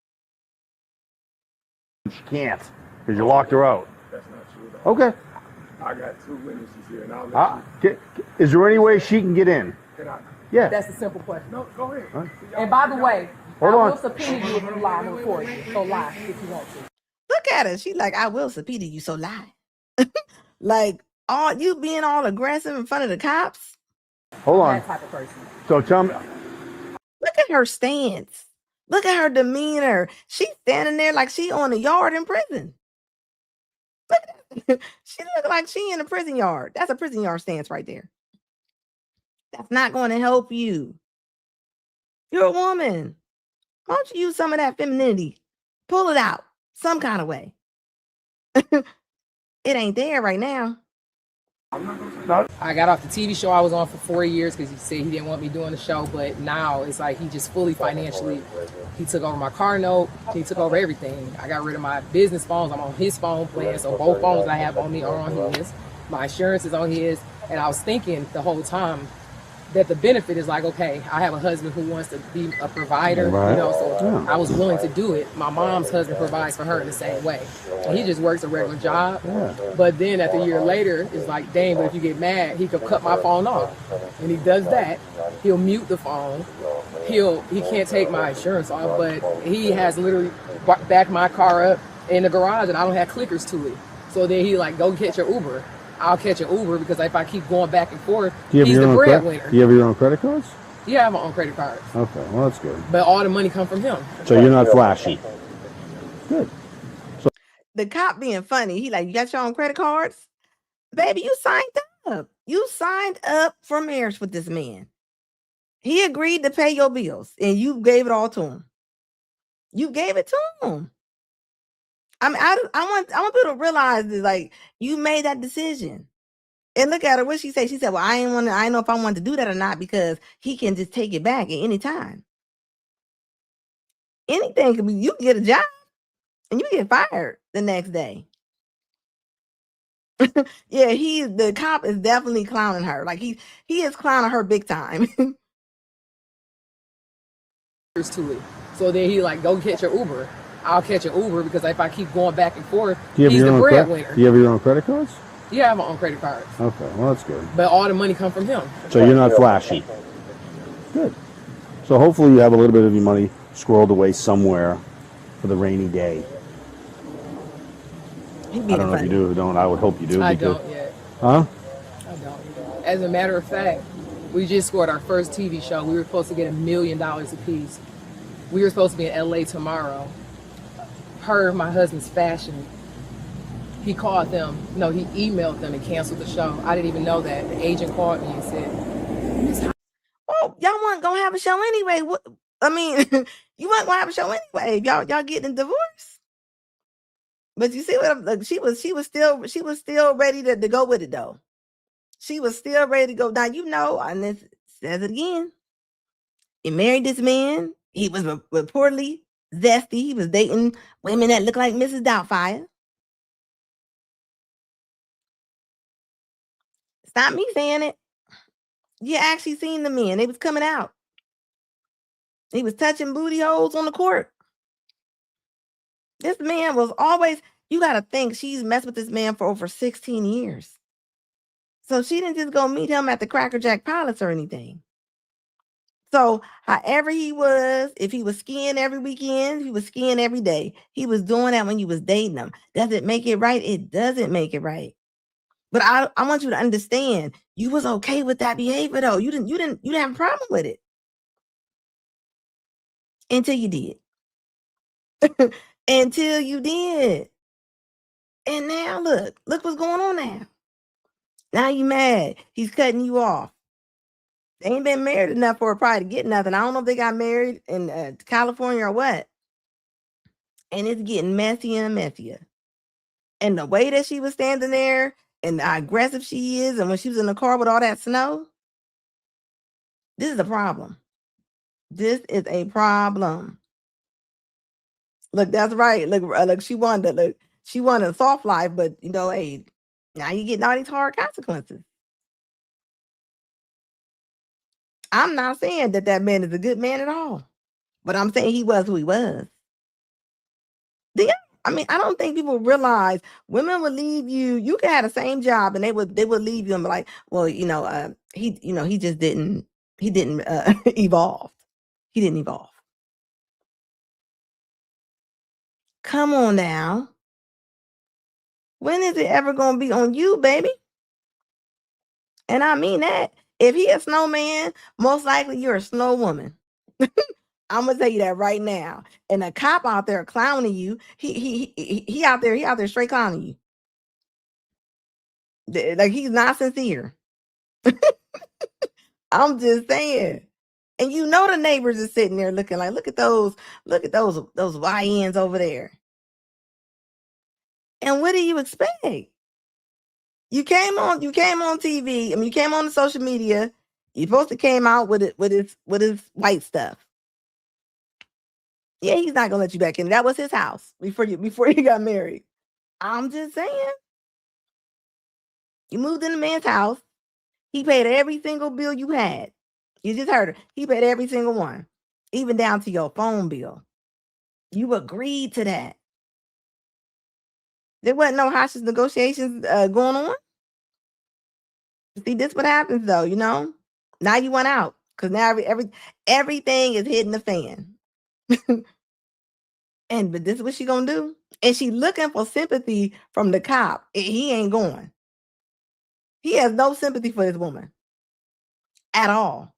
She can't because you locked her out. That's not true, though. Okay. I got 2 witnesses here, and I'll let Is there any way she can get in? Can I? Yeah. That's a simple question. No, go ahead. Huh? And by the way, Hold I on. will subpoena you if you lie and report you. So lie if you want to. Look at her. She like, "I will subpoena you, so lie." Like, you being all aggressive in front of the cops. Hold on. That type of person. So tell me. Look at her stance. Look at her demeanor. She's standing there like she on a yard in prison. Look at that. She look like she in a prison yard. That's a prison yard stance right there. That's not going to help you. You're a woman. Why don't you use some of that femininity? Pull it out some kind of way. It ain't there right now. I got off the TV show I was on for 4 years because he said he didn't want me doing the show, but now it's like he just fully financially, he took over my car note, he took over everything. I got rid of my business phones. I'm on his phone plan, so both phones I have on me are on his. My insurance is on his, and I was thinking the whole time that the benefit is like, okay, I have a husband who wants to be a provider, so I was willing to do it. My mom's husband provides for her in the same way. And he just works a regular job. But then at the year later, it's like, dang, but if you get mad, he could cut my phone off. And he does that. He'll mute the phone. He can't take my insurance off, but he has literally backed my car up in the garage and I don't have clickers to it. So then he like, go catch your Uber. I'll catch an Uber because if I keep going back and forth, he's the breadwinner. Do you have your own credit cards? Yeah, I have my own credit cards. Okay, well that's good. But all the money come from him. So you're not flashy. Good. The cop being funny. He like, you got your own credit cards? Baby, you signed up. You signed up for marriage with this man. He agreed to pay your bills and you gave it all to him. You gave it to him. I mean, I want people to realize that, like, you made that decision. And look at her. What she say? She said, well, I didn't know if I wanted to do that or not because he can just take it back at any time. Anything could be, you can get a job and you get fired the next day. Yeah, the cop is definitely clowning her. Like he is clowning her big time. To it. So then he like, go catch your Uber. I'll catch an Uber because if I keep going back and forth, he's the breadwinner. Do you have your own credit cards? Yeah, I have my own credit cards. Okay, well that's good. But all the money come from him. So you're not flashy. Good. So hopefully you have a little bit of your money squirreled away somewhere for the rainy day. I don't know if you do or don't. I would hope you do. I don't yet. Huh? I don't. As a matter of fact, we just scored our first TV show. We were supposed to get $1 million apiece. We were supposed to be in LA tomorrow. Per my husband's fashion, he called them. No, he emailed them and canceled the show. I didn't even know that. The agent called me and said, "Well, y'all weren't gonna have a show anyway. What? I mean, you weren't gonna have a show anyway. Y'all getting a divorce." But you see what? Like, she was still ready to go with it though. She was still ready to go. Now you know, and this says it again. He married this man. He was reportedly zesty. He was dating women that look like Mrs. Doubtfire. It's not me saying it. You actually seen the men. They was coming out. He was touching booty holes on the court. This man was always, you got to think, she's messed with this man for over 16 years. So she didn't just go meet him at the Cracker Jack Palace or anything. So however he was, if he was skiing every weekend, he was skiing every day. He was doing that when you was dating him. Does it make it right? It doesn't make it right. But I want you to understand, you was okay with that behavior though. You didn't have a problem with it. Until you did. Until you did. And now look what's going on now. Now you mad. He's cutting you off. They ain't been married enough for her probably to get nothing. I don't know if they got married in California or what. And it's getting messier and messier. And the way that she was standing there and how aggressive she is, and when she was in the car with all that snow, this is a problem. This is a problem. Look, that's right. Look, she wanted a soft life, but you know, hey, now you getting all these hard consequences. I'm not saying that man is a good man at all, but I'm saying he was who he was. I mean, I don't think people realize women would leave you. You could have the same job, and they would leave you and be like, well, he just didn't. He didn't evolve. He didn't evolve. Come on now. When is it ever gonna be on you, baby? And I mean that. If he a snowman, most likely you're a snow woman. I'm gonna tell you that right now. And a cop out there clowning you, he out there straight clowning you. Like he's not sincere. I'm just saying. And you know the neighbors are sitting there looking like, look at those YNs over there. And what do you expect? You came on TV. I mean, you came on the social media. You're supposed to came out with his white stuff. Yeah, he's not gonna let you back in. That was his house before you got married. I'm just saying. You moved in the man's house. He paid every single bill you had. You just heard her. He paid every single one, even down to your phone bill. You agreed to that. There wasn't no hostage negotiations going on. See, this what happens though, you know. Now you went out because now everything is hitting the fan. But this is what she gonna do. And she looking for sympathy from the cop. He ain't going. He has no sympathy for this woman at all.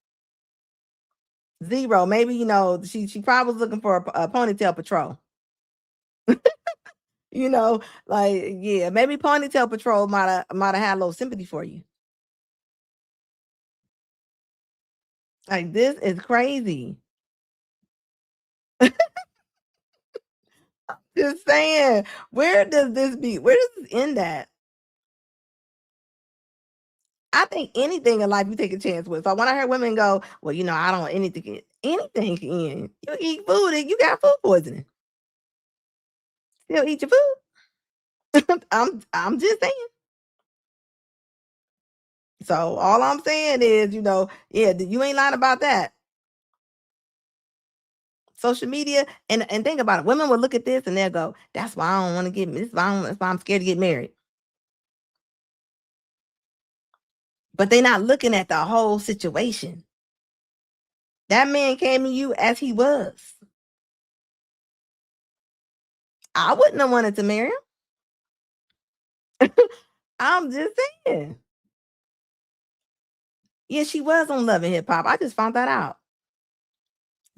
Zero. Maybe, she probably was looking for a ponytail patrol. Yeah, maybe ponytail patrol might have had a little sympathy for you. Like, this is crazy. Just saying, where does this end at? I think anything in life you take a chance with. So when I hear women go, well, I don't want anything can end. You eat food and you got food poisoning. Still eat your food. I'm just saying. So all I'm saying is, yeah, you ain't lying about that. Social media, and think about it. Women will look at this and they'll go, that's why I don't want to get this. That's why I'm scared to get married. But they're not looking at the whole situation. That man came to you as he was. I wouldn't have wanted to marry him. I'm just saying. Yeah, she was on Love and Hip Hop. I just found that out.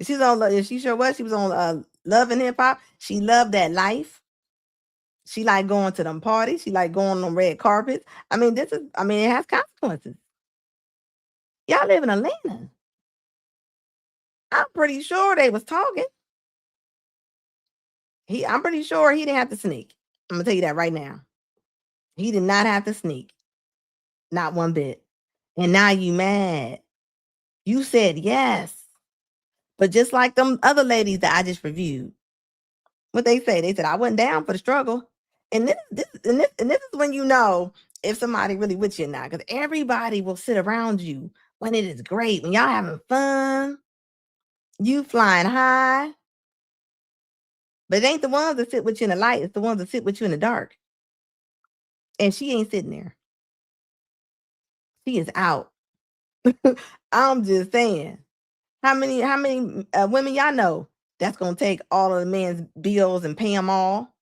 She's on. She sure was. She was on Love and Hip Hop. She loved that life. She liked going to them parties. She liked going on red carpets. I mean, it has consequences. Y'all live in Atlanta. I'm pretty sure they was talking. I'm pretty sure he didn't have to sneak. I'm gonna tell you that right now. He did not have to sneak. Not one bit. And now you mad. You said yes. But just like them other ladies that I just reviewed, what they said, I wasn't down for the struggle. And this is when you know if somebody really with you or not, because everybody will sit around you when it is great, when y'all having fun, you flying high. But it ain't the ones that sit with you in the light, it's the ones that sit with you in the dark. And she ain't sitting there. She is out. I'm just saying. How many women y'all know that's gonna take all of the man's bills and pay them all?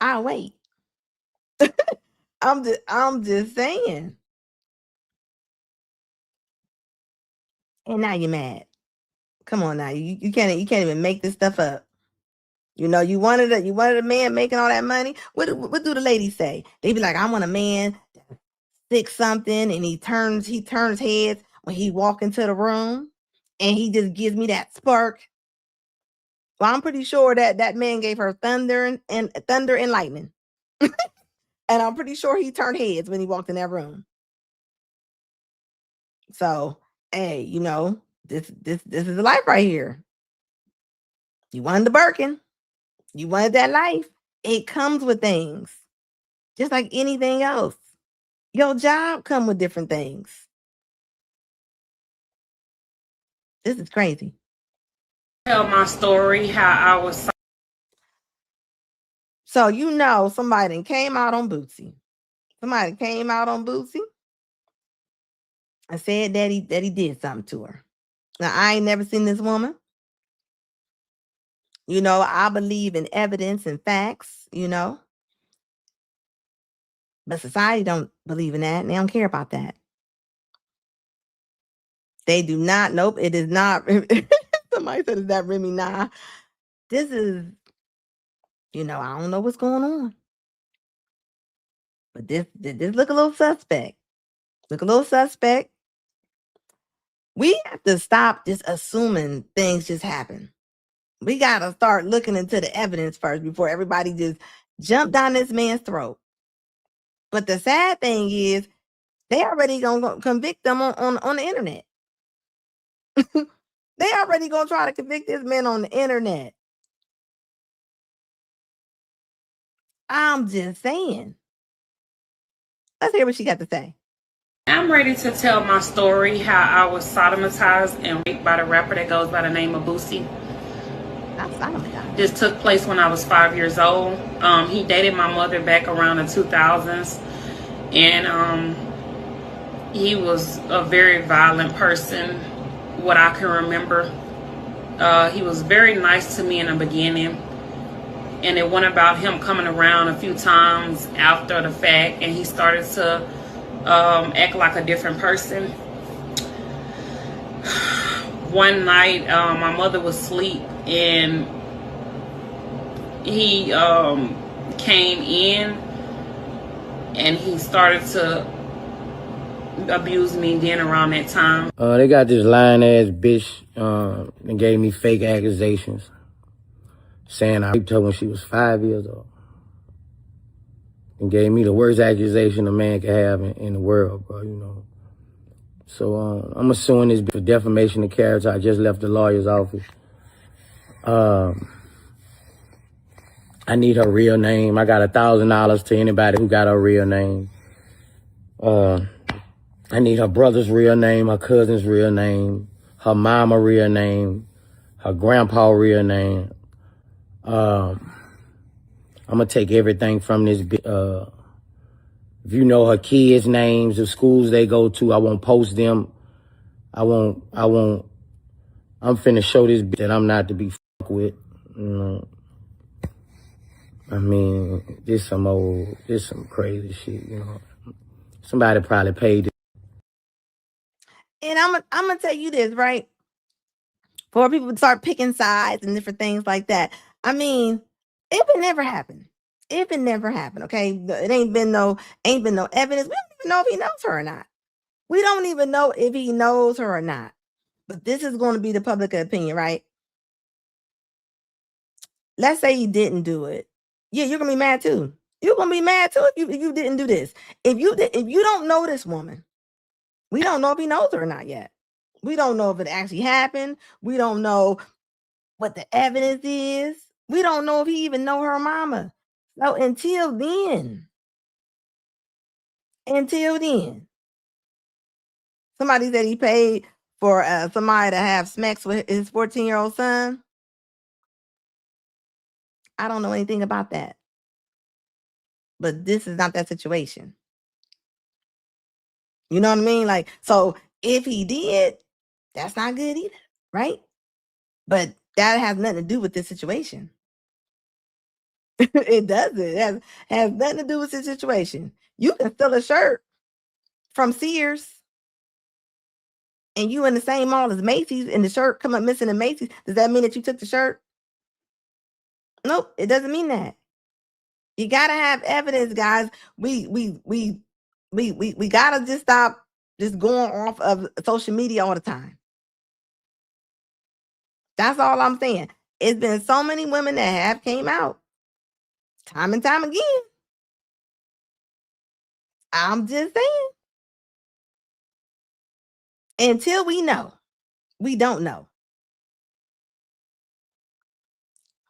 I'll wait. I'm just saying. And now you're mad. Come on now, you can't even make this stuff up. You wanted a man making all that money. What do the ladies say? They be like, I want a man 6-something, and he turns heads when he walk into the room, and he just gives me that spark. Well, I'm pretty sure that man gave her thunder and lightning. And I'm pretty sure he turned heads when he walked in that room. So, hey, this is the life right here. You wanted the Birkin. You wanted that life. It comes with things. Just like anything else. Your job come with different things. This is crazy. Tell my story, how I was. So somebody came out on Bootsy. Somebody came out on Bootsy and said that he did something to her. Now, I ain't never seen this woman. I believe in evidence and facts, But society don't believe in that, and they don't care about that. They do not. Nope, it is not. Somebody said, is that Remy? Nah. This is, I don't know what's going on. But this look a little suspect. Look a little suspect. We have to stop just assuming things just happen. We got to start looking into the evidence first before everybody just jump down this man's throat. But the sad thing is, they already gonna convict them on the internet. They already gonna try to convict this man on the internet. I'm just saying. Let's hear what she got to say. I'm ready to tell my story, how I was sodomized and raped by the rapper that goes by the name of Boosie. This took place when I was 5 years old. He dated my mother back around the 2000s. And he was a very violent person, what I can remember. He was very nice to me in the beginning. And it went about him coming around a few times after the fact, and he started to act like a different person. One night, my mother was asleep, and he came in, and he started to abuse me again around that time. They got this lying ass bitch and gave me fake accusations, saying I raped her when she was 5 years old, and gave me the worst accusation a man could have in the world, bro. You know. So I'm suing this bitch for defamation of character. I just left the lawyer's office. I need her real name. I got $1,000 to anybody who got her real name. I need her brother's real name, her cousin's real name, her mama real name, her grandpa real name. I'm gonna take everything from this bitch. If you know her kids' names, the schools they go to, I won't post them. I'm finna show this bitch that I'm not to be fucked with. You know. I mean, this some crazy shit, you know. Somebody probably paid it. And I'm gonna tell you this, right? For people to start picking sides and different things like that. I mean, if it never happened, okay? It ain't been no evidence. We don't even know if he knows her or not. We don't even know if he knows her or not. But this is going to be the public opinion, right? Let's say he didn't do it. Yeah, you're gonna be mad too. You're gonna be mad too if you didn't do this. If you don't know this woman, we don't know if he knows her or not yet. We don't know if it actually happened. We don't know what the evidence is. We don't know if he even know her mama. So until then, somebody said he paid for somebody to have sex with his 14-year-old son. I don't know anything about that. But this is not that situation. You know what I mean? Like, so if he did, that's not good either, right? But that has nothing to do with this situation. It doesn't. It has nothing to do with this situation. You can steal a shirt from Sears and you in the same mall as Macy's and the shirt come up missing in Macy's. Does that mean that you took the shirt? Nope, it doesn't mean that. You gotta have evidence, guys. We gotta just stop just going off of social media all the time. That's all I'm saying. It's been so many women that have came out time and time again. I'm just saying. Until we know, we don't know.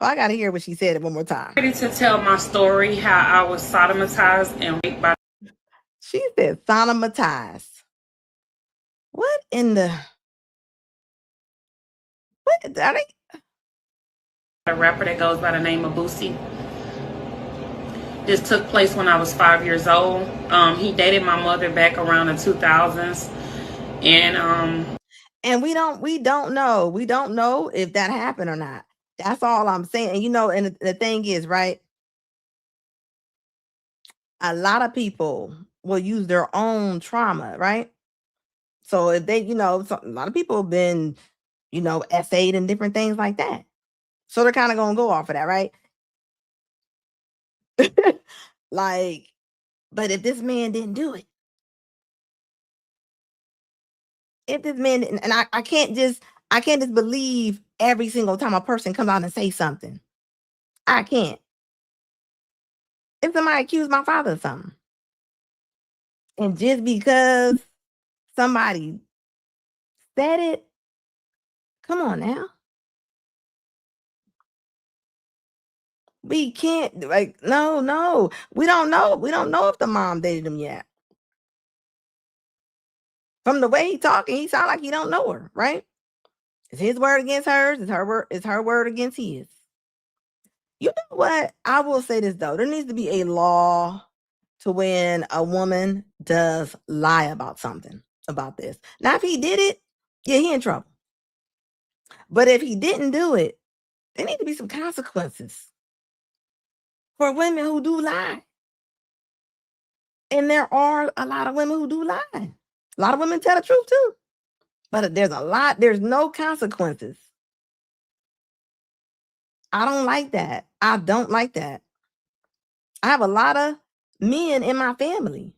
Oh, I gotta hear what she said one more time. Ready to tell my story, how I was sodomized and raped by. She said sodomized. What in the? What are they? A rapper that goes by the name of Boosie. This took place when I was 5 years old. He dated my mother back around the 2000s, and we don't know if that happened or not. That's all I'm saying. And you know, and the thing is, right? A lot of people will use their own trauma, right? So if they, a lot of people have been, essayed and different things like that. So they're kind of gonna go off of that, right? Like, but if this man didn't do it, and I can't just believe every single time a person comes out and say something. I can't. If somebody accused my father of something, and just because somebody said it, come on now. We can't, like, no. We don't know. We don't know if the mom dated him yet. From the way he talking, he sound like he don't know her, right? It's his word against hers. It's her word against his. You know what? I will say this though. There needs to be a law to when a woman does lie about something about this. Now, if he did it, yeah, he in trouble. But if he didn't do it, there need to be some consequences for women who do lie. And there are a lot of women who do lie. A lot of women tell the truth too. But there's no consequences. I don't like that. I don't like that. I have a lot of men in my family.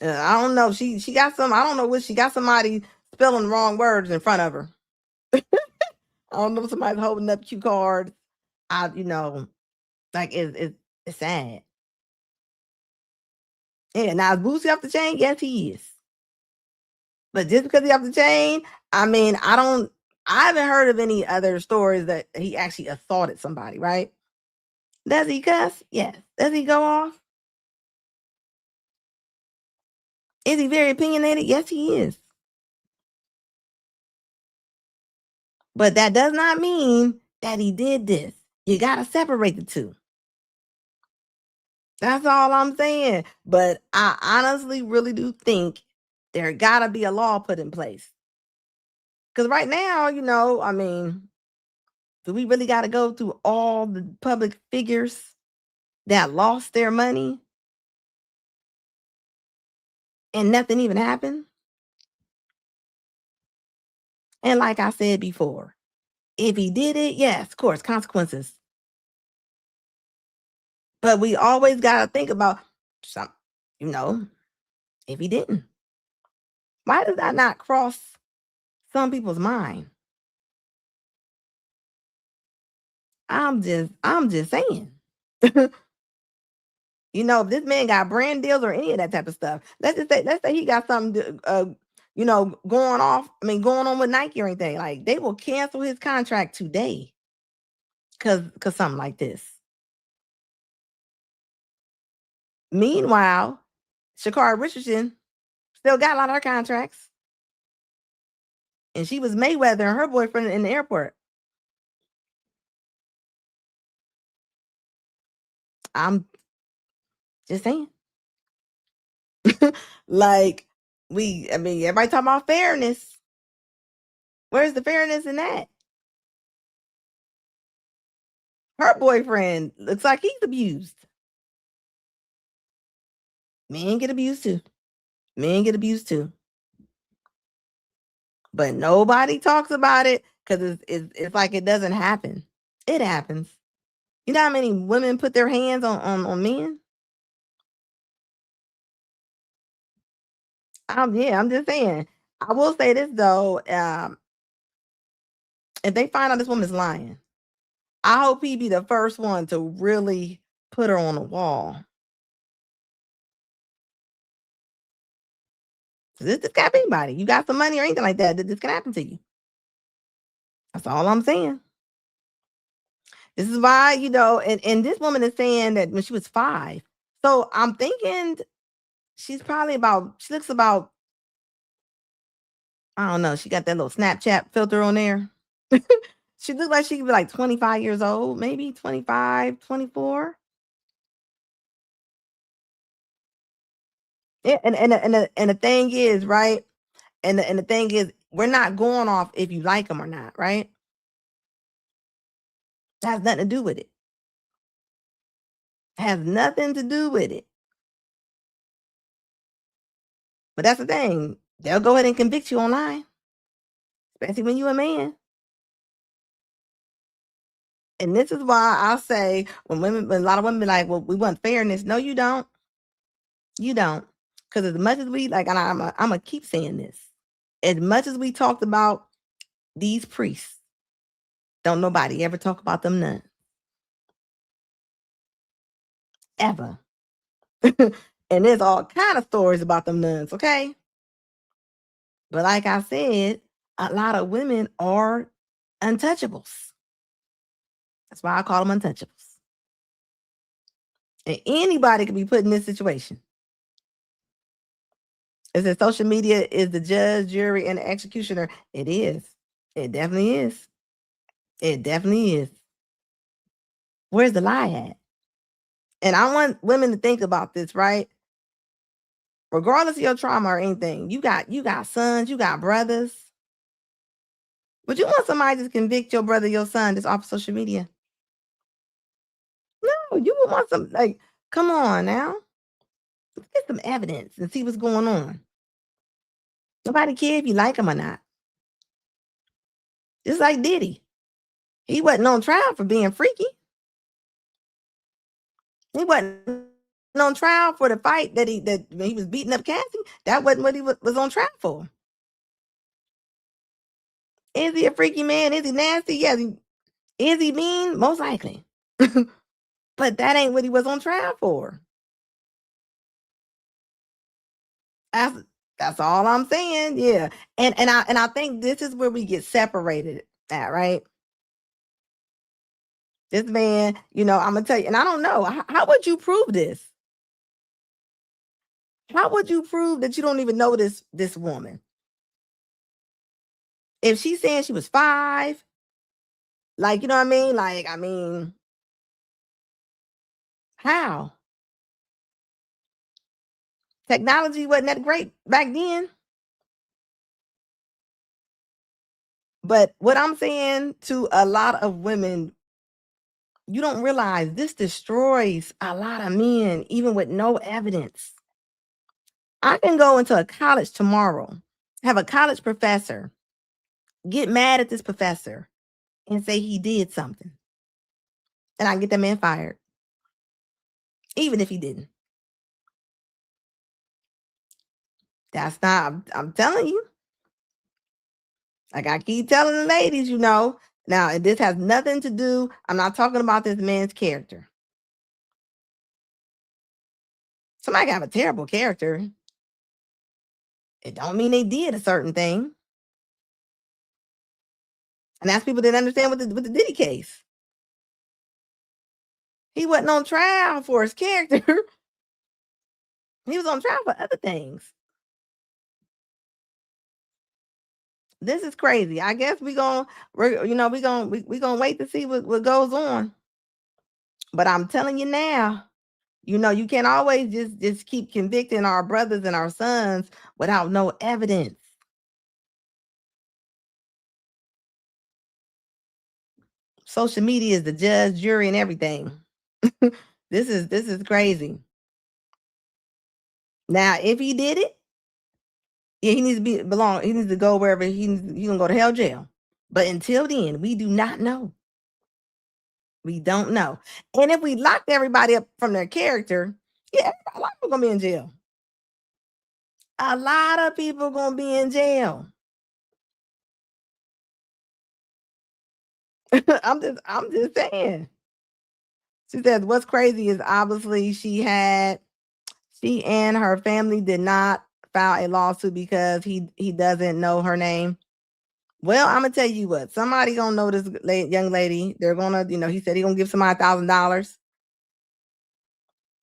I don't know. She got some. I don't know what she got. Somebody spelling the wrong words in front of her. I don't know if somebody's holding up cue cards. Like it's sad. Yeah. Now is Boosie off the chain? Yes, he is. But just because he's off the chain, I mean, I haven't heard of any other stories that he actually assaulted somebody. Right? Does he cuss? Yes. Does he go off? Is he very opinionated? Yes, he is. But that does not mean that he did this. You got to separate the two. That's all I'm saying. But I honestly really do think there got to be a law put in place. Because right now, I mean, do we really got to go through all the public figures that lost their money and nothing even happened? And like I said before, if he did it, yes, of course, consequences. But we always got to think about some, if he didn't. Why does that not cross some people's mind? I'm just saying. If this man got brand deals or any of that type of stuff, let's say he got something going on with Nike or anything, like they will cancel his contract today because something like this. Meanwhile, Sha'Carri Richardson still got a lot of her contracts, and she was Mayweather and her boyfriend in the airport. I'm just saying. Like everybody talking about fairness. Where's the fairness in that? Her boyfriend looks like he's abused. Men get abused too. Men get abused too. But nobody talks about it because it's like it doesn't happen. It happens. You know how many women put their hands on men? I'm just saying. I will say this though. If they find out this woman's lying, I hope he be the first one to really put her on the wall. This can happen to anybody. You got some money or anything like that, this can happen to you. That's all I'm saying. This is why, and this woman is saying that when she was 5. So I'm thinking she's probably she looks about, I don't know, she got that little Snapchat filter on there. She looks like she could be like 25 years old, maybe 25, 24. Yeah, and the thing is, right? And the thing is, we're not going off if you like them or not, right? That has nothing to do with it. Has nothing to do with it. But that's the thing. They'll go ahead and convict you online, especially when you're a man. And this is why I say when a lot of women be like, well, we want fairness. No, you don't. You don't. Because as much as we, like, and I'm going to keep saying this, as much as we talked about these priests, don't nobody ever talk about them nuns. Ever. And there's all kind of stories about them nuns, okay? But like I said, a lot of women are untouchables. That's why I call them untouchables. And anybody can be put in this situation. Is it social media is the judge, jury, and the executioner? It is. It definitely is. It definitely is. Where's the lie at? And I want women to think about this, right? Regardless of your trauma or anything, you got sons, you got brothers. Would you want somebody to convict your brother, your son, just off social media? No, you would want some, like, come on now. Let's get some evidence and see what's going on. Nobody cares if you like him or not. Just like Diddy. He wasn't on trial for being freaky. He wasn't on trial for the fight that he was beating up Cassie. That wasn't what he was on trial for. Is he a freaky man? Is he nasty? Yes. Is he mean? Most likely. But that ain't what he was on trial for. That's all I'm saying. Yeah. And I think this is where we get separated at, right? This man, I'm gonna tell you, and I don't know, how would you prove this? How would you prove that you don't even know this woman? If she's saying she was 5, like, you know what I mean? Like, I mean, how? Technology wasn't that great back then. But what I'm saying to a lot of women, you don't realize this destroys a lot of men, even with no evidence. I can go into a college tomorrow, have a college professor, get mad at this professor and say he did something. And I can get that man fired. Even if he didn't. That's not, I'm telling you. Like I keep telling the ladies, now, this has nothing to do, I'm not talking about this man's character. Somebody can have a terrible character. It don't mean they did a certain thing. And that's people that understand with the Diddy case. He wasn't on trial for his character. He was on trial for other things. This is crazy. I guess we're gonna wait to see what goes on. But I'm telling you now, you can't always just keep convicting our brothers and our sons without no evidence. Social media is the judge, jury, and everything. This is crazy. Now, if he did it, yeah, he needs to belong. He needs to go wherever he can go to hell jail. But until then, we do not know. We don't know. And if we locked everybody up from their character, yeah, a lot of people gonna be in jail. A lot of people gonna be in jail. I'm just saying. She says, what's crazy is obviously she and her family did not file a lawsuit because he doesn't know her name. Well, I'm gonna tell you what, somebody gonna know this young lady. They're gonna, he said he gonna give somebody $1,000.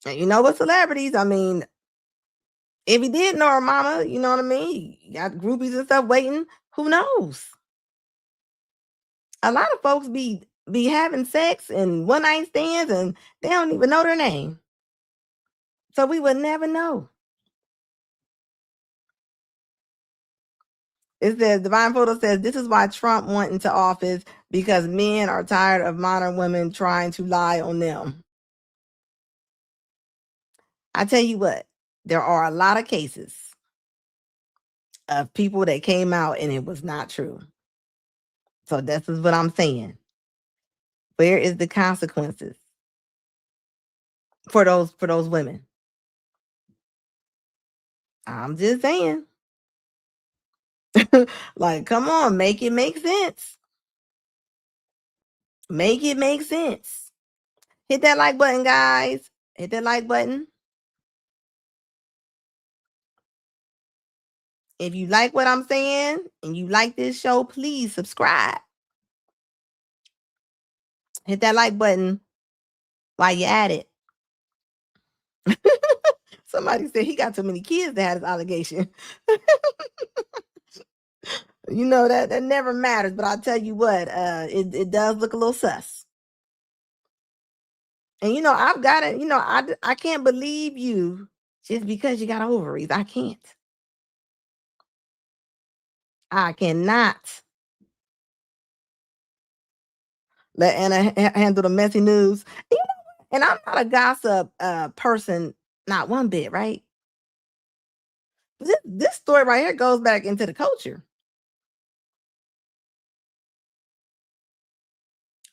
And what celebrities, I mean, if he did know her mama, you know what I mean? You got groupies and stuff waiting. Who knows? A lot of folks be having sex and one night stands and they don't even know their name. So we would never know. It says, Divine Photo says, this is why Trump went into office, because men are tired of modern women trying to lie on them. I tell you what, there are a lot of cases of people that came out and it was not true. So this is what I'm saying. Where is the consequences for those women? I'm just saying. Like, come on, make it make sense. Make it make sense. Hit that like button, guys. Hit that like button. If you like what I'm saying and you like this show, please subscribe. Hit that like button while you're at it. Somebody said he got too many kids to have this allegation. That never matters, but I'll tell you what, it does look a little sus. And I've got it, I can't believe you just because you got ovaries. I can't. I cannot let Anna handle the messy news. And I'm not a gossip person, not one bit, right? This story right here goes back into the culture.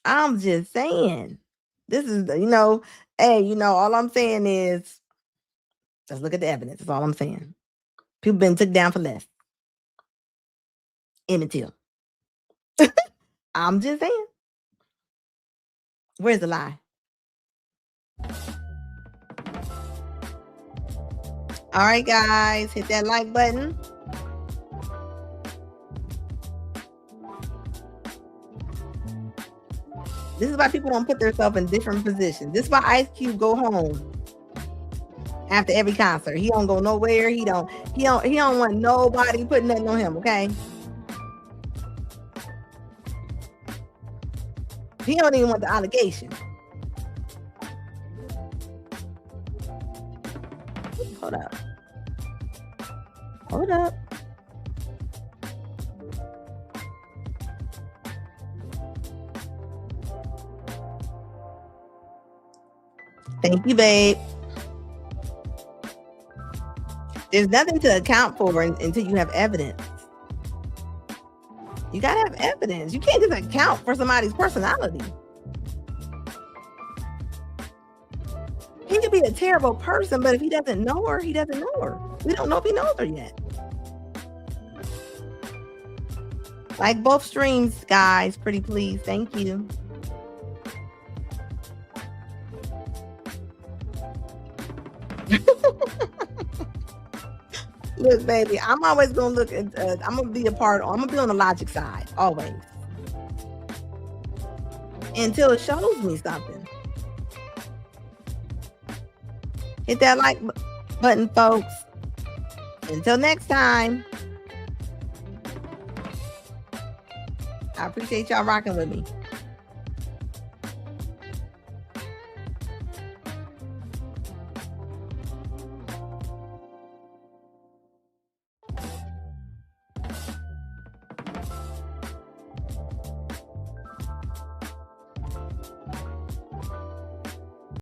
I'm just saying. This is, hey, all I'm saying is just look at the evidence. That's all I'm saying. People been took down for less. Emmett Till. I'm just saying. Where's the lie? All right, guys, hit that like button. This is why people don't put themselves in different positions. This is why Ice Cube go home after every concert. He don't go nowhere. He don't want nobody putting nothing on him, okay? He don't even want the allegation. Hold up. Hold up. Thank you, babe. There's nothing to account for until you have evidence. You gotta have evidence. You can't just account for somebody's personality. He could be a terrible person, but if he doesn't know her, he doesn't know her. We don't know if he knows her yet. Like both streams, guys. Pretty please. Thank you. Look, baby, I'm always gonna look at. I'm gonna be I'm gonna be on the logic side always, until it shows me something. Hit that like button, folks. Until next time, I appreciate y'all rocking with me.